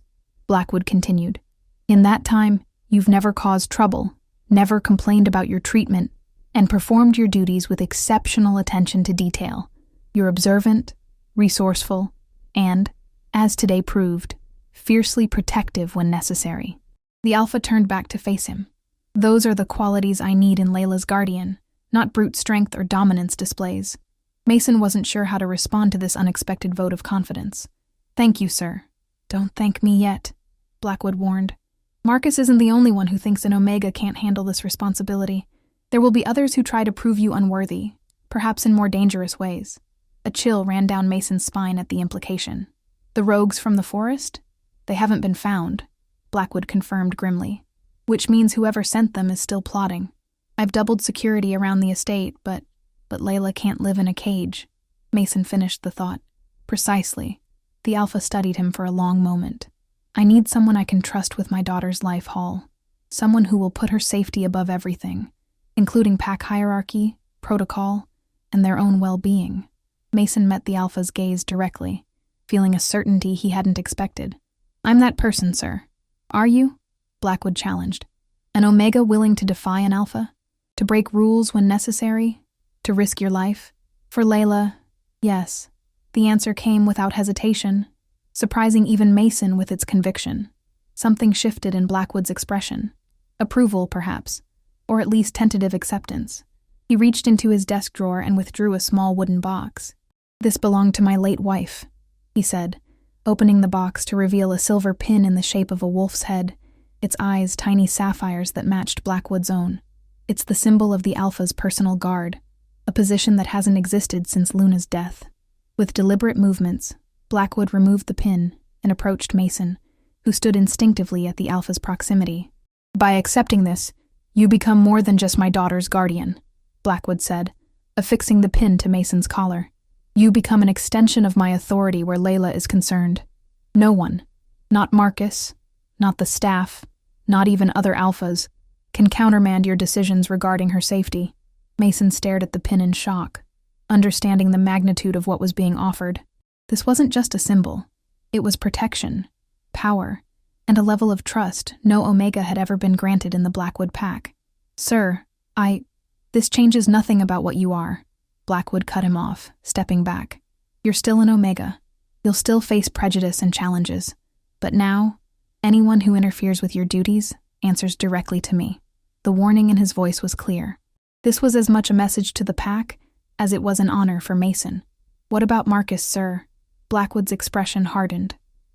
Blackwood continued. In that time, you've never caused trouble, never complained about your treatment, and performed your duties with exceptional attention to detail. You're observant, resourceful, and, as today proved, fiercely protective when necessary. The Alpha turned back to face him. Those are the qualities I need in Layla's guardian, not brute strength or dominance displays. Mason wasn't sure how to respond to this unexpected vote of confidence. Thank you, sir. Don't thank me yet, Blackwood warned. Marcus isn't the only one who thinks an Omega can't handle this responsibility. There will be others who try to prove you unworthy, perhaps in more dangerous ways. A chill ran down Mason's spine at the implication. The rogues from the forest? They haven't been found, Blackwood confirmed grimly. Which means whoever sent them is still plotting. I've doubled security around the estate, but Layla can't live in a cage. Mason finished the thought. Precisely. The Alpha studied him for a long moment. I need someone I can trust with my daughter's life, Hall. Someone who will put her safety above everything, including pack hierarchy, protocol, and their own well-being. Mason met the Alpha's gaze directly, feeling a certainty he hadn't expected. I'm that person, sir. Are you? Blackwood challenged. An Omega willing to defy an Alpha? To break rules when necessary? To risk your life? For Layla, yes. The answer came without hesitation, surprising even Mason with its conviction. Something shifted in Blackwood's expression. Approval, perhaps, or at least tentative acceptance. He reached into his desk drawer and withdrew a small wooden box. This belonged to my late wife, he said, opening the box to reveal a silver pin in the shape of a wolf's head, its eyes tiny sapphires that matched Blackwood's own. It's the symbol of the Alpha's personal guard, a position that hasn't existed since Luna's death. With deliberate movements, Blackwood removed the pin and approached Mason, who stood instinctively at the Alpha's proximity. By accepting this, you become more than just my daughter's guardian, Blackwood said, affixing the pin to Mason's collar. You become an extension of my authority where Layla is concerned. No one, not Marcus, not the staff, not even other Alphas, can countermand your decisions regarding her safety. Mason stared at the pin in shock, understanding the magnitude of what was being offered. This wasn't just a symbol. It was protection, power, and a level of trust no Omega had ever been granted in the Blackwood Pack. Sir, this changes nothing about what you are. Blackwood cut him off, stepping back. You're still an Omega. You'll still face prejudice and challenges. But now, anyone who interferes with your duties answers directly to me. The warning in his voice was clear. This was as much a message to the pack as it was an honor for Mason. What about Marcus, sir? Blackwood's expression hardened.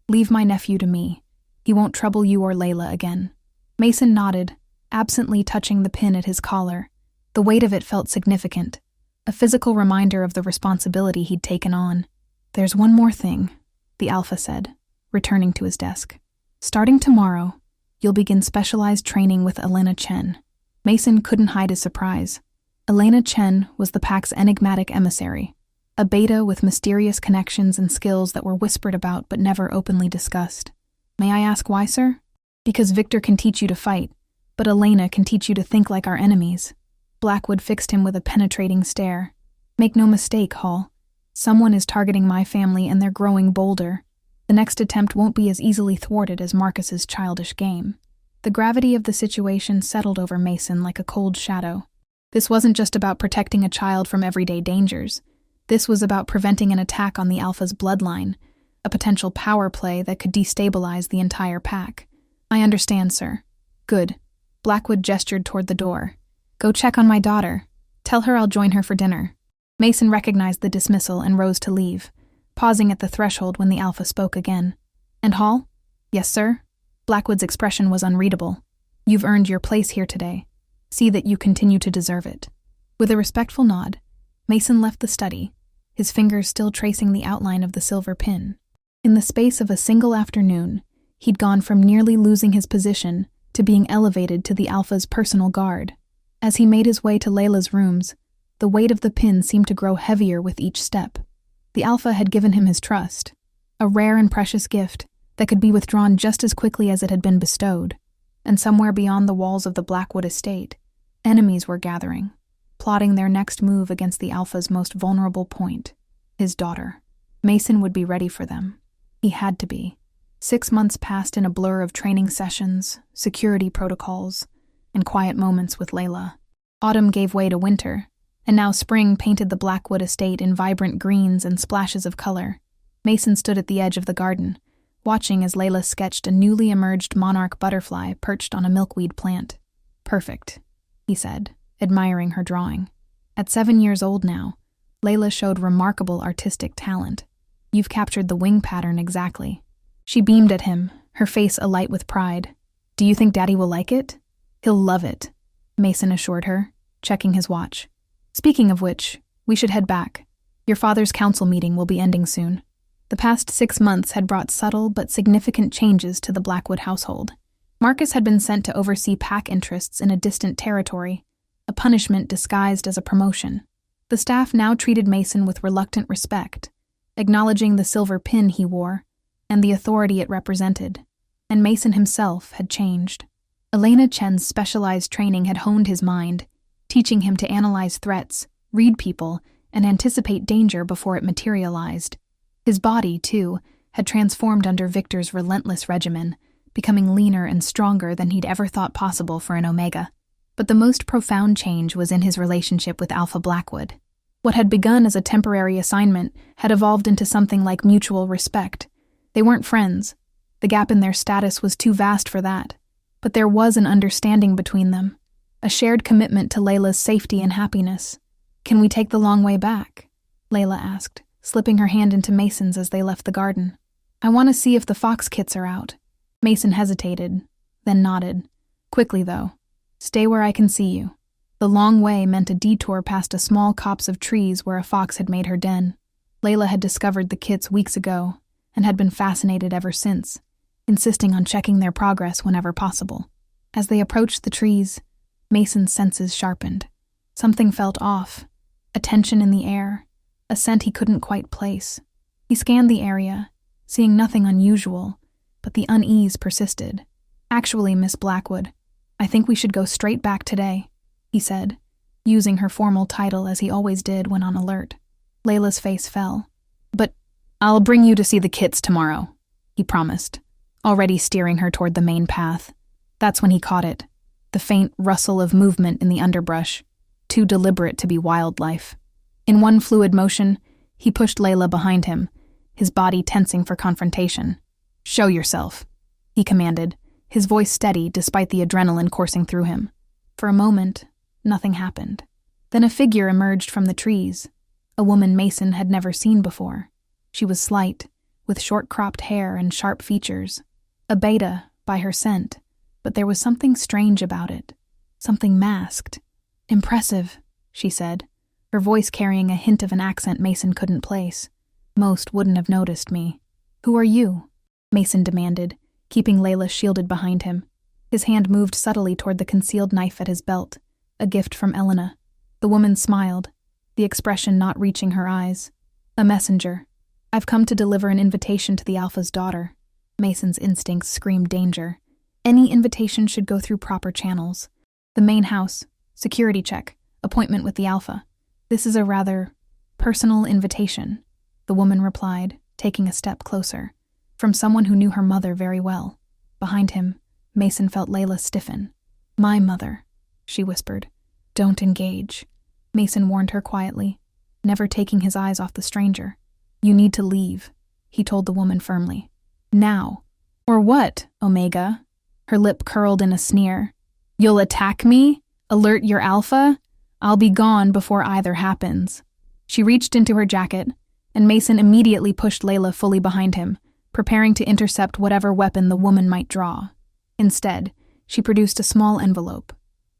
Leave my nephew to me. He won't trouble you or Layla again. Mason nodded, absently touching the pin at his collar. The weight of it felt significant, a physical reminder of the responsibility he'd taken on. There's one more thing, the Alpha said, returning to his desk. Starting tomorrow, you'll begin specialized training with Elena Chen. Mason couldn't hide his surprise. Elena Chen was the pack's enigmatic emissary, a beta with mysterious connections and skills that were whispered about but never openly discussed. May I ask why, sir? Because Victor can teach you to fight, but Elena can teach you to think like our enemies. Blackwood fixed him with a penetrating stare. Make no mistake, Hall. Someone is targeting my family and they're growing bolder. The next attempt won't be as easily thwarted as Marcus's childish game. The gravity of the situation settled over Mason like a cold shadow. This wasn't just about protecting a child from everyday dangers. This was about preventing an attack on the Alpha's bloodline, a potential power play that could destabilize the entire pack. I understand, sir. Good. Blackwood gestured toward the door. Go check on my daughter. Tell her I'll join her for dinner. Mason recognized the dismissal and rose to leave, pausing at the threshold when the Alpha spoke again. And Hall? Yes, sir? Blackwood's expression was unreadable. You've earned your place here today. See that you continue to deserve it. With a respectful nod, Mason left the study, his fingers still tracing the outline of the silver pin. In the space of a single afternoon, he'd gone from nearly losing his position to being elevated to the Alpha's personal guard. As he made his way to Layla's rooms, the weight of the pin seemed to grow heavier with each step. The Alpha had given him his trust, a rare and precious gift that could be withdrawn just as quickly as it had been bestowed. And somewhere beyond the walls of the Blackwood estate, enemies were gathering, plotting their next move against the Alpha's most vulnerable point, his daughter. Mason would be ready for them. He had to be. 6 months passed in a blur of training sessions, security protocols, and quiet moments with Layla. Autumn gave way to winter, and now spring painted the Blackwood estate in vibrant greens and splashes of color. Mason stood at the edge of the garden, watching as Layla sketched a newly emerged monarch butterfly perched on a milkweed plant. "Perfect," he said, admiring her drawing. At 7 years old now, Layla showed remarkable artistic talent. "You've captured the wing pattern exactly." She beamed at him, her face alight with pride. "Do you think Daddy will like it?" "He'll love it," Mason assured her, checking his watch. "Speaking of which, we should head back. Your father's council meeting will be ending soon." The past 6 months had brought subtle but significant changes to the Blackwood household. Marcus had been sent to oversee pack interests in a distant territory, a punishment disguised as a promotion. The staff now treated Mason with reluctant respect, acknowledging the silver pin he wore and the authority it represented. And Mason himself had changed. Elena Chen's specialized training had honed his mind, teaching him to analyze threats, read people, and anticipate danger before it materialized. His body, too, had transformed under Victor's relentless regimen, becoming leaner and stronger than he'd ever thought possible for an Omega. But the most profound change was in his relationship with Alpha Blackwood. What had begun as a temporary assignment had evolved into something like mutual respect. They weren't friends. The gap in their status was too vast for that. But there was an understanding between them, a shared commitment to Layla's safety and happiness. "Can we take the long way back?" Layla asked, slipping her hand into Mason's as they left the garden. "I want to see if the fox kits are out." Mason hesitated, then nodded. Quickly, though. "Stay where I can see you." The long way meant a detour past a small copse of trees where a fox had made her den. Layla had discovered the kits weeks ago and had been fascinated ever since, insisting on checking their progress whenever possible. As they approached the trees, Mason's senses sharpened. Something felt off, a tension in the air, a scent he couldn't quite place. He scanned the area, seeing nothing unusual, but the unease persisted. "Actually, Miss Blackwood, I think we should go straight back today," he said, using her formal title as he always did when on alert. Layla's face fell. "But I'll bring you to see the kits tomorrow," he promised, already steering her toward the main path. That's when he caught it, the faint rustle of movement in the underbrush, too deliberate to be wildlife. In one fluid motion, he pushed Layla behind him, his body tensing for confrontation. "Show yourself," he commanded, his voice steady despite the adrenaline coursing through him. For a moment, nothing happened. Then a figure emerged from the trees, a woman Mason had never seen before. She was slight, with short-cropped hair and sharp features. A beta, by her scent, but there was something strange about it, something masked. "Impressive," she said, her voice carrying a hint of an accent Mason couldn't place. "Most wouldn't have noticed me." "Who are you?" Mason demanded, keeping Layla shielded behind him. His hand moved subtly toward the concealed knife at his belt, a gift from Elena. The woman smiled, the expression not reaching her eyes. "A messenger. I've come to deliver an invitation to the Alpha's daughter." Mason's instincts screamed danger. Any invitation should go through proper channels. The main house, security check, appointment with the Alpha. "This is a rather personal invitation," the woman replied, taking a step closer. From someone who knew her mother very well. Behind him, Mason felt Layla stiffen. "My mother," she whispered. "Don't engage," Mason warned her quietly, never taking his eyes off the stranger. "You need to leave," he told the woman firmly. "Now." "Or what, Omega?" Her lip curled in a sneer. "You'll attack me? Alert your Alpha? I'll be gone before either happens." She reached into her jacket, and Mason immediately pushed Layla fully behind him, preparing to intercept whatever weapon the woman might draw. Instead, she produced a small envelope.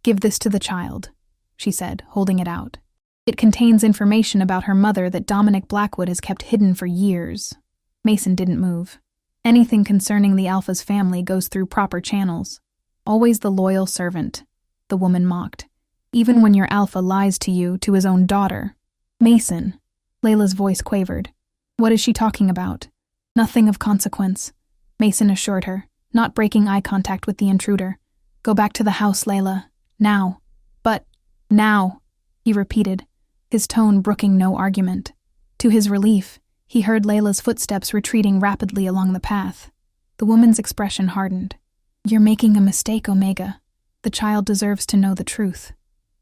"Give this to the child," she said, holding it out. "It contains information about her mother that Dominic Blackwood has kept hidden for years." Mason didn't move. Anything concerning the Alpha's family goes through proper channels. "Always the loyal servant," the woman mocked. "Even when your Alpha lies to you, to his own daughter." "Mason," Layla's voice quavered. What is she talking about? Nothing of consequence, Mason assured her, not breaking eye contact with the intruder. Go back to the house, Layla. Now. But, now, he repeated, his tone brooking no argument. To his relief, he heard Layla's footsteps retreating rapidly along the path. The woman's expression hardened. You're making a mistake, Omega. The child deserves to know the truth.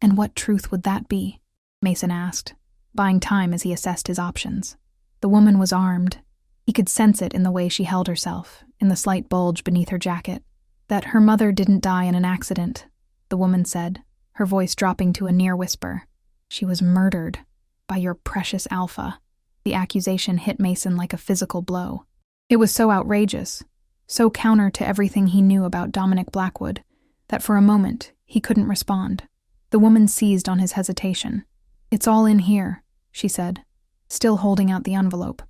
And what truth would that be? Mason asked, buying time as he assessed his options. The woman was armed. He could sense it in the way she held herself, in the slight bulge beneath her jacket. That her mother didn't die in an accident, the woman said, her voice dropping to a near whisper. She was murdered by your precious Alpha. The accusation hit Mason like a physical blow. It was so outrageous, so counter to everything he knew about Dominic Blackwood, that for a moment he couldn't respond. The woman seized on his hesitation. It's all in here, she said, still holding out the envelope.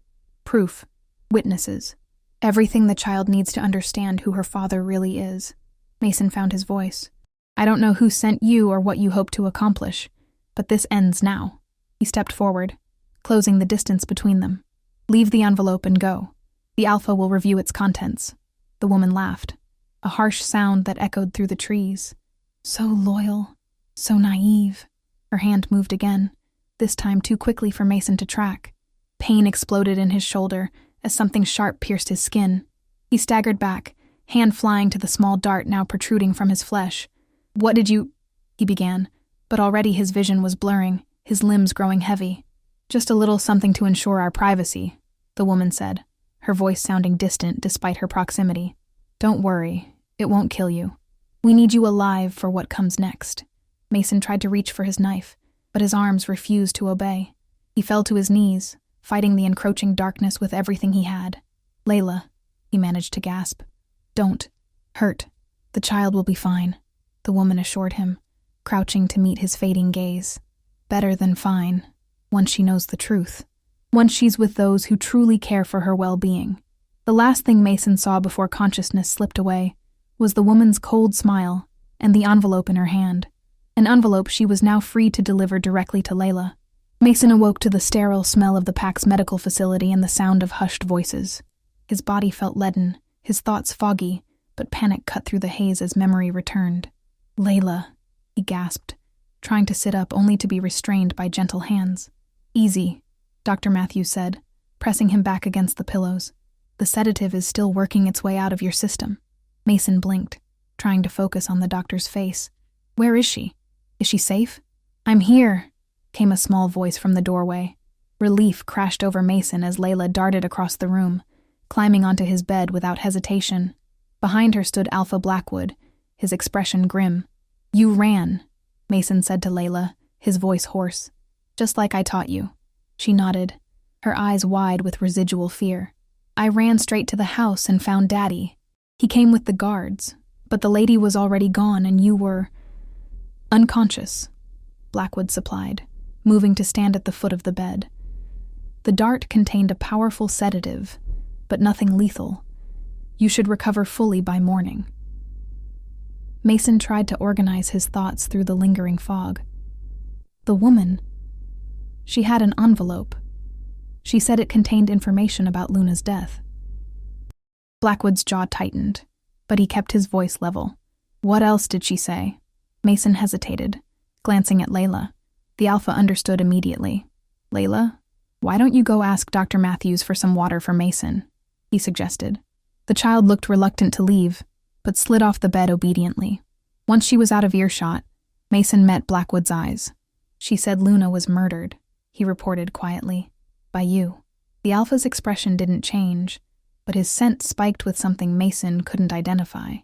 Proof. Witnesses. Everything the child needs to understand who her father really is. Mason found his voice. I don't know who sent you or what you hope to accomplish, but this ends now. He stepped forward, closing the distance between them. Leave the envelope and go. The Alpha will review its contents. The woman laughed, a harsh sound that echoed through the trees. So loyal, so naive. Her hand moved again, this time too quickly for Mason to track. Pain exploded in his shoulder as something sharp pierced his skin. He staggered back, hand flying to the small dart now protruding from his flesh. What did you... he began, but already his vision was blurring, his limbs growing heavy. Just a little something to ensure our privacy, the woman said, her voice sounding distant despite her proximity. Don't worry, it won't kill you. We need you alive for what comes next. Mason tried to reach for his knife, but his arms refused to obey. He fell to his knees, fighting the encroaching darkness with everything he had. Layla, he managed to gasp. Don't hurt. The child will be fine, the woman assured him, crouching to meet his fading gaze. Better than fine, once she knows the truth. Once she's with those who truly care for her well-being. The last thing Mason saw before consciousness slipped away was the woman's cold smile and the envelope in her hand, an envelope she was now free to deliver directly to Layla. Mason awoke to the sterile smell of the Pax medical facility and the sound of hushed voices. His body felt leaden, his thoughts foggy, but panic cut through the haze as memory returned. Layla, he gasped, trying to sit up only to be restrained by gentle hands. Easy, Dr. Matthews said, pressing him back against the pillows. The sedative is still working its way out of your system. Mason blinked, trying to focus on the doctor's face. Where is she? Is she safe? I'm here, came a small voice from the doorway. Relief crashed over Mason as Layla darted across the room, climbing onto his bed without hesitation. Behind her stood Alpha Blackwood, his expression grim. You ran, Mason said to Layla, his voice hoarse. Just like I taught you. She nodded, her eyes wide with residual fear. I ran straight to the house and found Daddy. He came with the guards, but the lady was already gone and you were... unconscious, Blackwood supplied, moving to stand at the foot of the bed. The dart contained a powerful sedative, but nothing lethal. You should recover fully by morning. Mason tried to organize his thoughts through the lingering fog. The woman... she had an envelope. She said it contained information about Luna's death. Blackwood's jaw tightened, but he kept his voice level. What else did she say? Mason hesitated, glancing at Layla. The Alpha understood immediately. Layla, why don't you go ask Dr. Matthews for some water for Mason? He suggested. The child looked reluctant to leave, but slid off the bed obediently. Once she was out of earshot, Mason met Blackwood's eyes. She said Luna was murdered, he reported quietly. By you. The Alpha's expression didn't change, but his scent spiked with something Mason couldn't identify.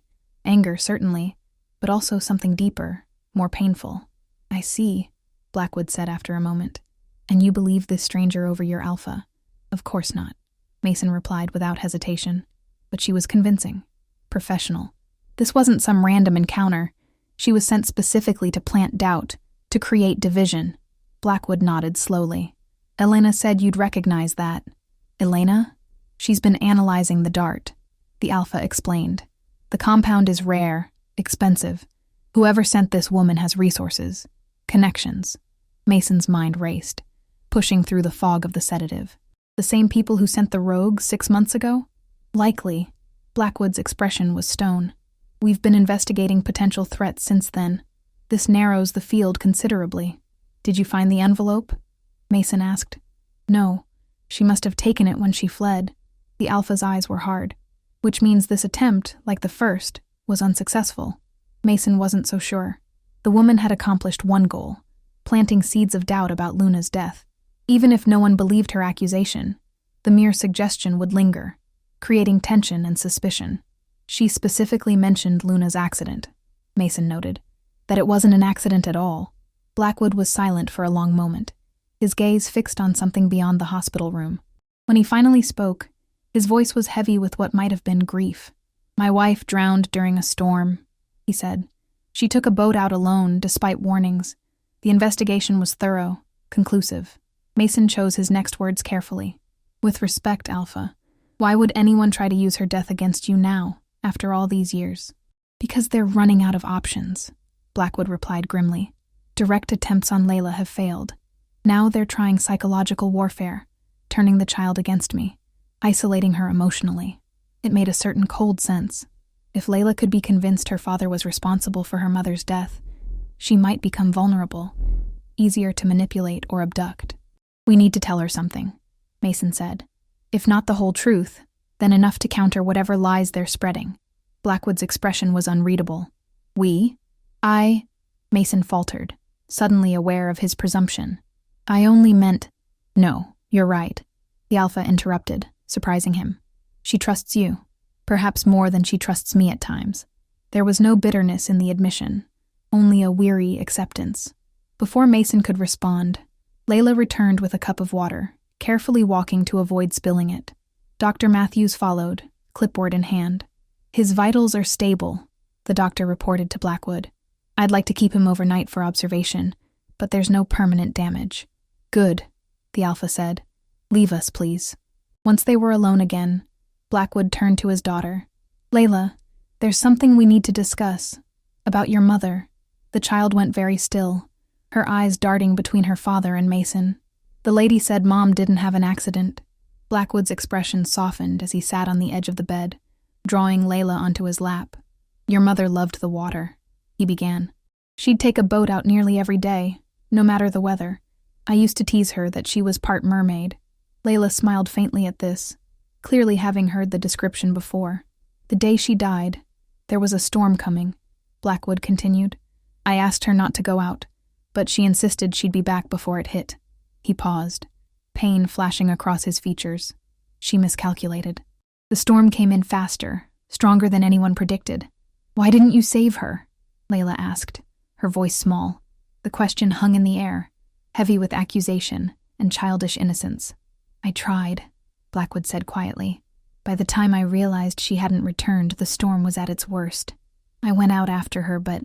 Anger, certainly, but also something deeper, more painful. I see, Blackwood said after a moment. And you believe this stranger over your Alpha? Of course not, Mason replied without hesitation. But she was convincing. Professional. This wasn't some random encounter. She was sent specifically to plant doubt, to create division. Blackwood nodded slowly. Elena said you'd recognize that. Elena? She's been analyzing the dart, the Alpha explained. The compound is rare, expensive. Whoever sent this woman has resources, connections. Mason's mind raced, pushing through the fog of the sedative. The same people who sent the rogue 6 months ago? Likely. Blackwood's expression was stone. We've been investigating potential threats since then. This narrows the field considerably. Did you find the envelope? Mason asked. No. She must have taken it when she fled. The Alpha's eyes were hard. Which means this attempt, like the first, was unsuccessful. Mason wasn't so sure. The woman had accomplished one goal, planting seeds of doubt about Luna's death. Even if no one believed her accusation, the mere suggestion would linger, creating tension and suspicion. She specifically mentioned Luna's accident, Mason noted. That it wasn't an accident at all. Blackwood was silent for a long moment, his gaze fixed on something beyond the hospital room. When he finally spoke, his voice was heavy with what might have been grief. My wife drowned during a storm, he said. She took a boat out alone, despite warnings. The investigation was thorough, conclusive. Mason chose his next words carefully. With respect, Alpha, why would anyone try to use her death against you now, after all these years? Because they're running out of options, Blackwood replied grimly. Direct attempts on Layla have failed. Now they're trying psychological warfare, turning the child against me, isolating her emotionally. It made a certain cold sense. If Layla could be convinced her father was responsible for her mother's death, she might become vulnerable, easier to manipulate or abduct. We need to tell her something, Mason said. If not the whole truth, then enough to counter whatever lies they're spreading. Blackwood's expression was unreadable. We? Mason faltered, suddenly aware of his presumption. I only meant— No, you're right, the Alpha interrupted, surprising him. She trusts you, perhaps more than she trusts me at times. There was no bitterness in the admission, only a weary acceptance. Before Mason could respond, Layla returned with a cup of water, carefully walking to avoid spilling it. Dr. Matthews followed, clipboard in hand. His vitals are stable, the doctor reported to Blackwood. I'd like to keep him overnight for observation, but there's no permanent damage. Good, the Alpha said. Leave us, please. Once they were alone again, Blackwood turned to his daughter. Layla, there's something we need to discuss. About your mother. The child went very still, her eyes darting between her father and Mason. The lady said Mom didn't have an accident. Blackwood's expression softened as he sat on the edge of the bed, drawing Layla onto his lap. Your mother loved the water, he began. She'd take a boat out nearly every day, no matter the weather. I used to tease her that she was part mermaid. Layla smiled faintly at this, clearly having heard the description before. The day she died, there was a storm coming, Blackwood continued. I asked her not to go out, but she insisted she'd be back before it hit. He paused, pain flashing across his features. She miscalculated. The storm came in faster, stronger than anyone predicted. Why didn't you save her? Layla asked, her voice small. The question hung in the air, heavy with accusation and childish innocence. I tried, Blackwood said quietly. By the time I realized she hadn't returned, the storm was at its worst. I went out after her, but—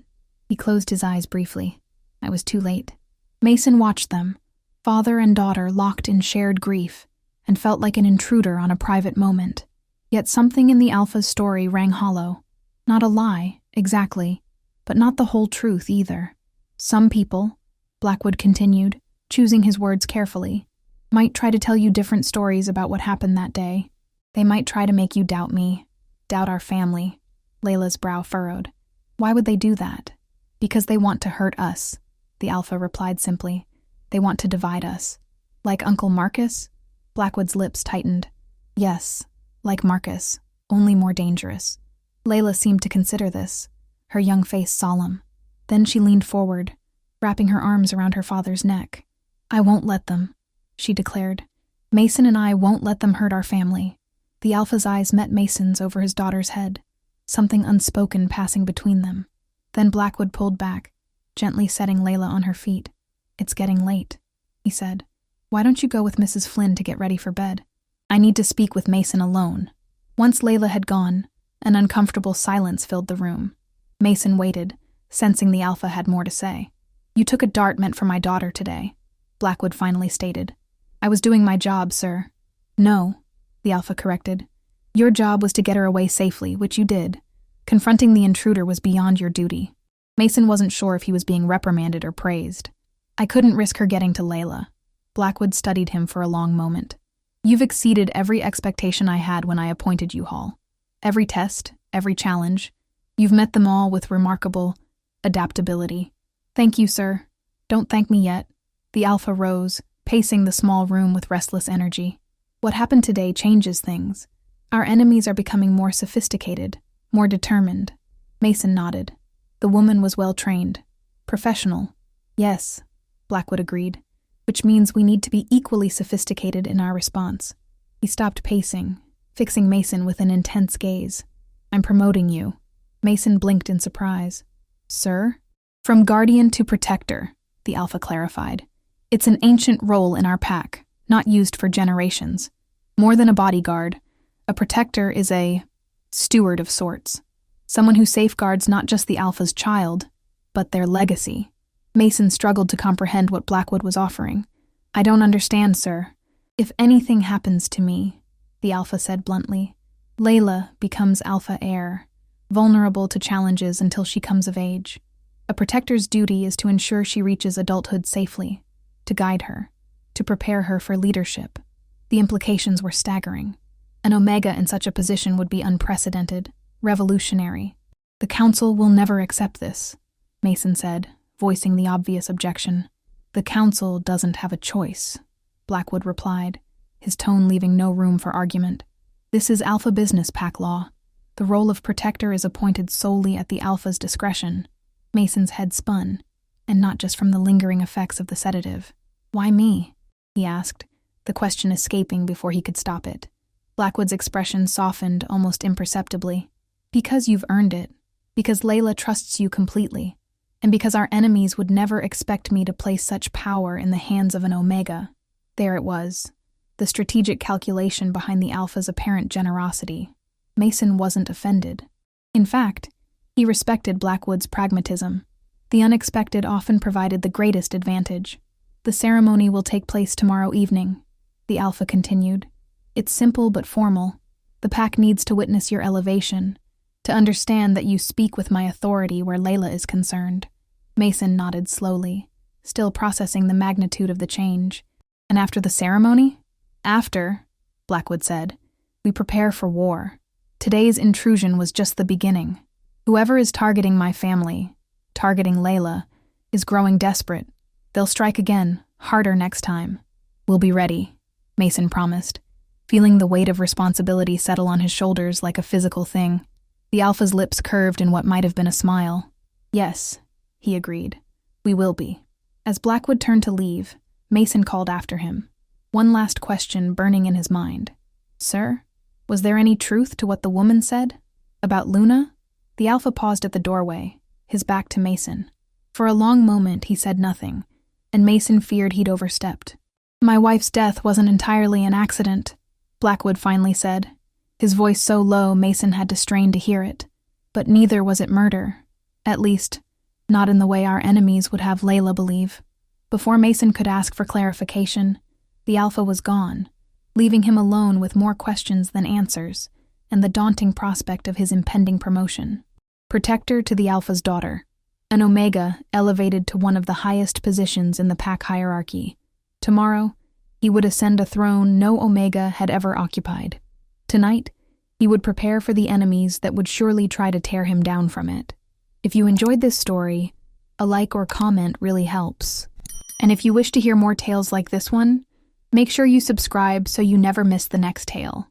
He closed his eyes briefly. I was too late. Mason watched them, father and daughter locked in shared grief, and felt like an intruder on a private moment. Yet something in the Alpha's story rang hollow. Not a lie, exactly, but not the whole truth either. Some people, Blackwood continued, choosing his words carefully, might try to tell you different stories about what happened that day. They might try to make you doubt me, doubt our family. Layla's brow furrowed. Why would they do that? Because they want to hurt us, the Alpha replied simply. They want to divide us. Like Uncle Marcus? Blackwood's lips tightened. Yes, like Marcus, only more dangerous. Layla seemed to consider this, her young face solemn. Then she leaned forward, wrapping her arms around her father's neck. I won't let them, she declared. Mason and I won't let them hurt our family. The Alpha's eyes met Mason's over his daughter's head, something unspoken passing between them. Then Blackwood pulled back, gently setting Layla on her feet. It's getting late, he said. Why don't you go with Mrs. Flynn to get ready for bed? I need to speak with Mason alone. Once Layla had gone, an uncomfortable silence filled the room. Mason waited, sensing the Alpha had more to say. You took a dart meant for my daughter today, Blackwood finally stated. I was doing my job, sir. No, the Alpha corrected. Your job was to get her away safely, which you did. Confronting the intruder was beyond your duty. Mason wasn't sure if he was being reprimanded or praised. I couldn't risk her getting to Layla. Blackwood studied him for a long moment. You've exceeded every expectation I had when I appointed you, Hall. Every test, every challenge, you've met them all with remarkable adaptability. Thank you, sir. Don't thank me yet. The Alpha rose, pacing the small room with restless energy. What happened today changes things. Our enemies are becoming more sophisticated, more determined. Mason nodded. The woman was well trained. Professional. Yes, Blackwood agreed. Which means we need to be equally sophisticated in our response. He stopped pacing, fixing Mason with an intense gaze. I'm promoting you. Mason blinked in surprise. Sir? From guardian to protector, the Alpha clarified. It's an ancient role in our pack, not used for generations. More than a bodyguard, a protector is a steward of sorts. Someone who safeguards not just the Alpha's child, but their legacy. Mason struggled to comprehend what Blackwood was offering. I don't understand, sir. If anything happens to me, the Alpha said bluntly, Layla becomes Alpha heir, vulnerable to challenges until she comes of age. A protector's duty is to ensure she reaches adulthood safely, to guide her, to prepare her for leadership. The implications were staggering. An Omega in such a position would be unprecedented, revolutionary. The Council will never accept this, Mason said, voicing the obvious objection. The Council doesn't have a choice, Blackwood replied, his tone leaving no room for argument. This is Alpha business, pack law. The role of protector is appointed solely at the Alpha's discretion. Mason's head spun, and not just from the lingering effects of the sedative. Why me? He asked, the question escaping before he could stop it. Blackwood's expression softened almost imperceptibly. Because you've earned it. Because Layla trusts you completely. And because our enemies would never expect me to place such power in the hands of an Omega. There it was, the strategic calculation behind the Alpha's apparent generosity. Mason wasn't offended. In fact, he respected Blackwood's pragmatism. The unexpected often provided the greatest advantage. The ceremony will take place tomorrow evening, the Alpha continued. It's simple but formal. The pack needs to witness your elevation, to understand that you speak with my authority where Layla is concerned. Mason nodded slowly, still processing the magnitude of the change. And after the ceremony? After, Blackwood said, we prepare for war. Today's intrusion was just the beginning. Whoever is targeting my family, targeting Layla, is growing desperate. They'll strike again, harder next time. We'll be ready, Mason promised, feeling the weight of responsibility settle on his shoulders like a physical thing. The Alpha's lips curved in what might have been a smile. Yes, he agreed. We will be. As Blackwood turned to leave, Mason called after him. One last question burning in his mind. Sir, was there any truth to what the woman said? About Luna? The Alpha paused at the doorway, his back to Mason. For a long moment he said nothing, and Mason feared he'd overstepped. My wife's death wasn't entirely an accident, Blackwood finally said, his voice so low Mason had to strain to hear it. But neither was it murder. At least, not in the way our enemies would have Layla believe. Before Mason could ask for clarification, the Alpha was gone, leaving him alone with more questions than answers, and the daunting prospect of his impending promotion. Protector to the Alpha's daughter, an Omega elevated to one of the highest positions in the pack hierarchy. Tomorrow, he would ascend a throne no Omega had ever occupied. Tonight, he would prepare for the enemies that would surely try to tear him down from it. If you enjoyed this story, a like or comment really helps. And if you wish to hear more tales like this one, make sure you subscribe so you never miss the next tale.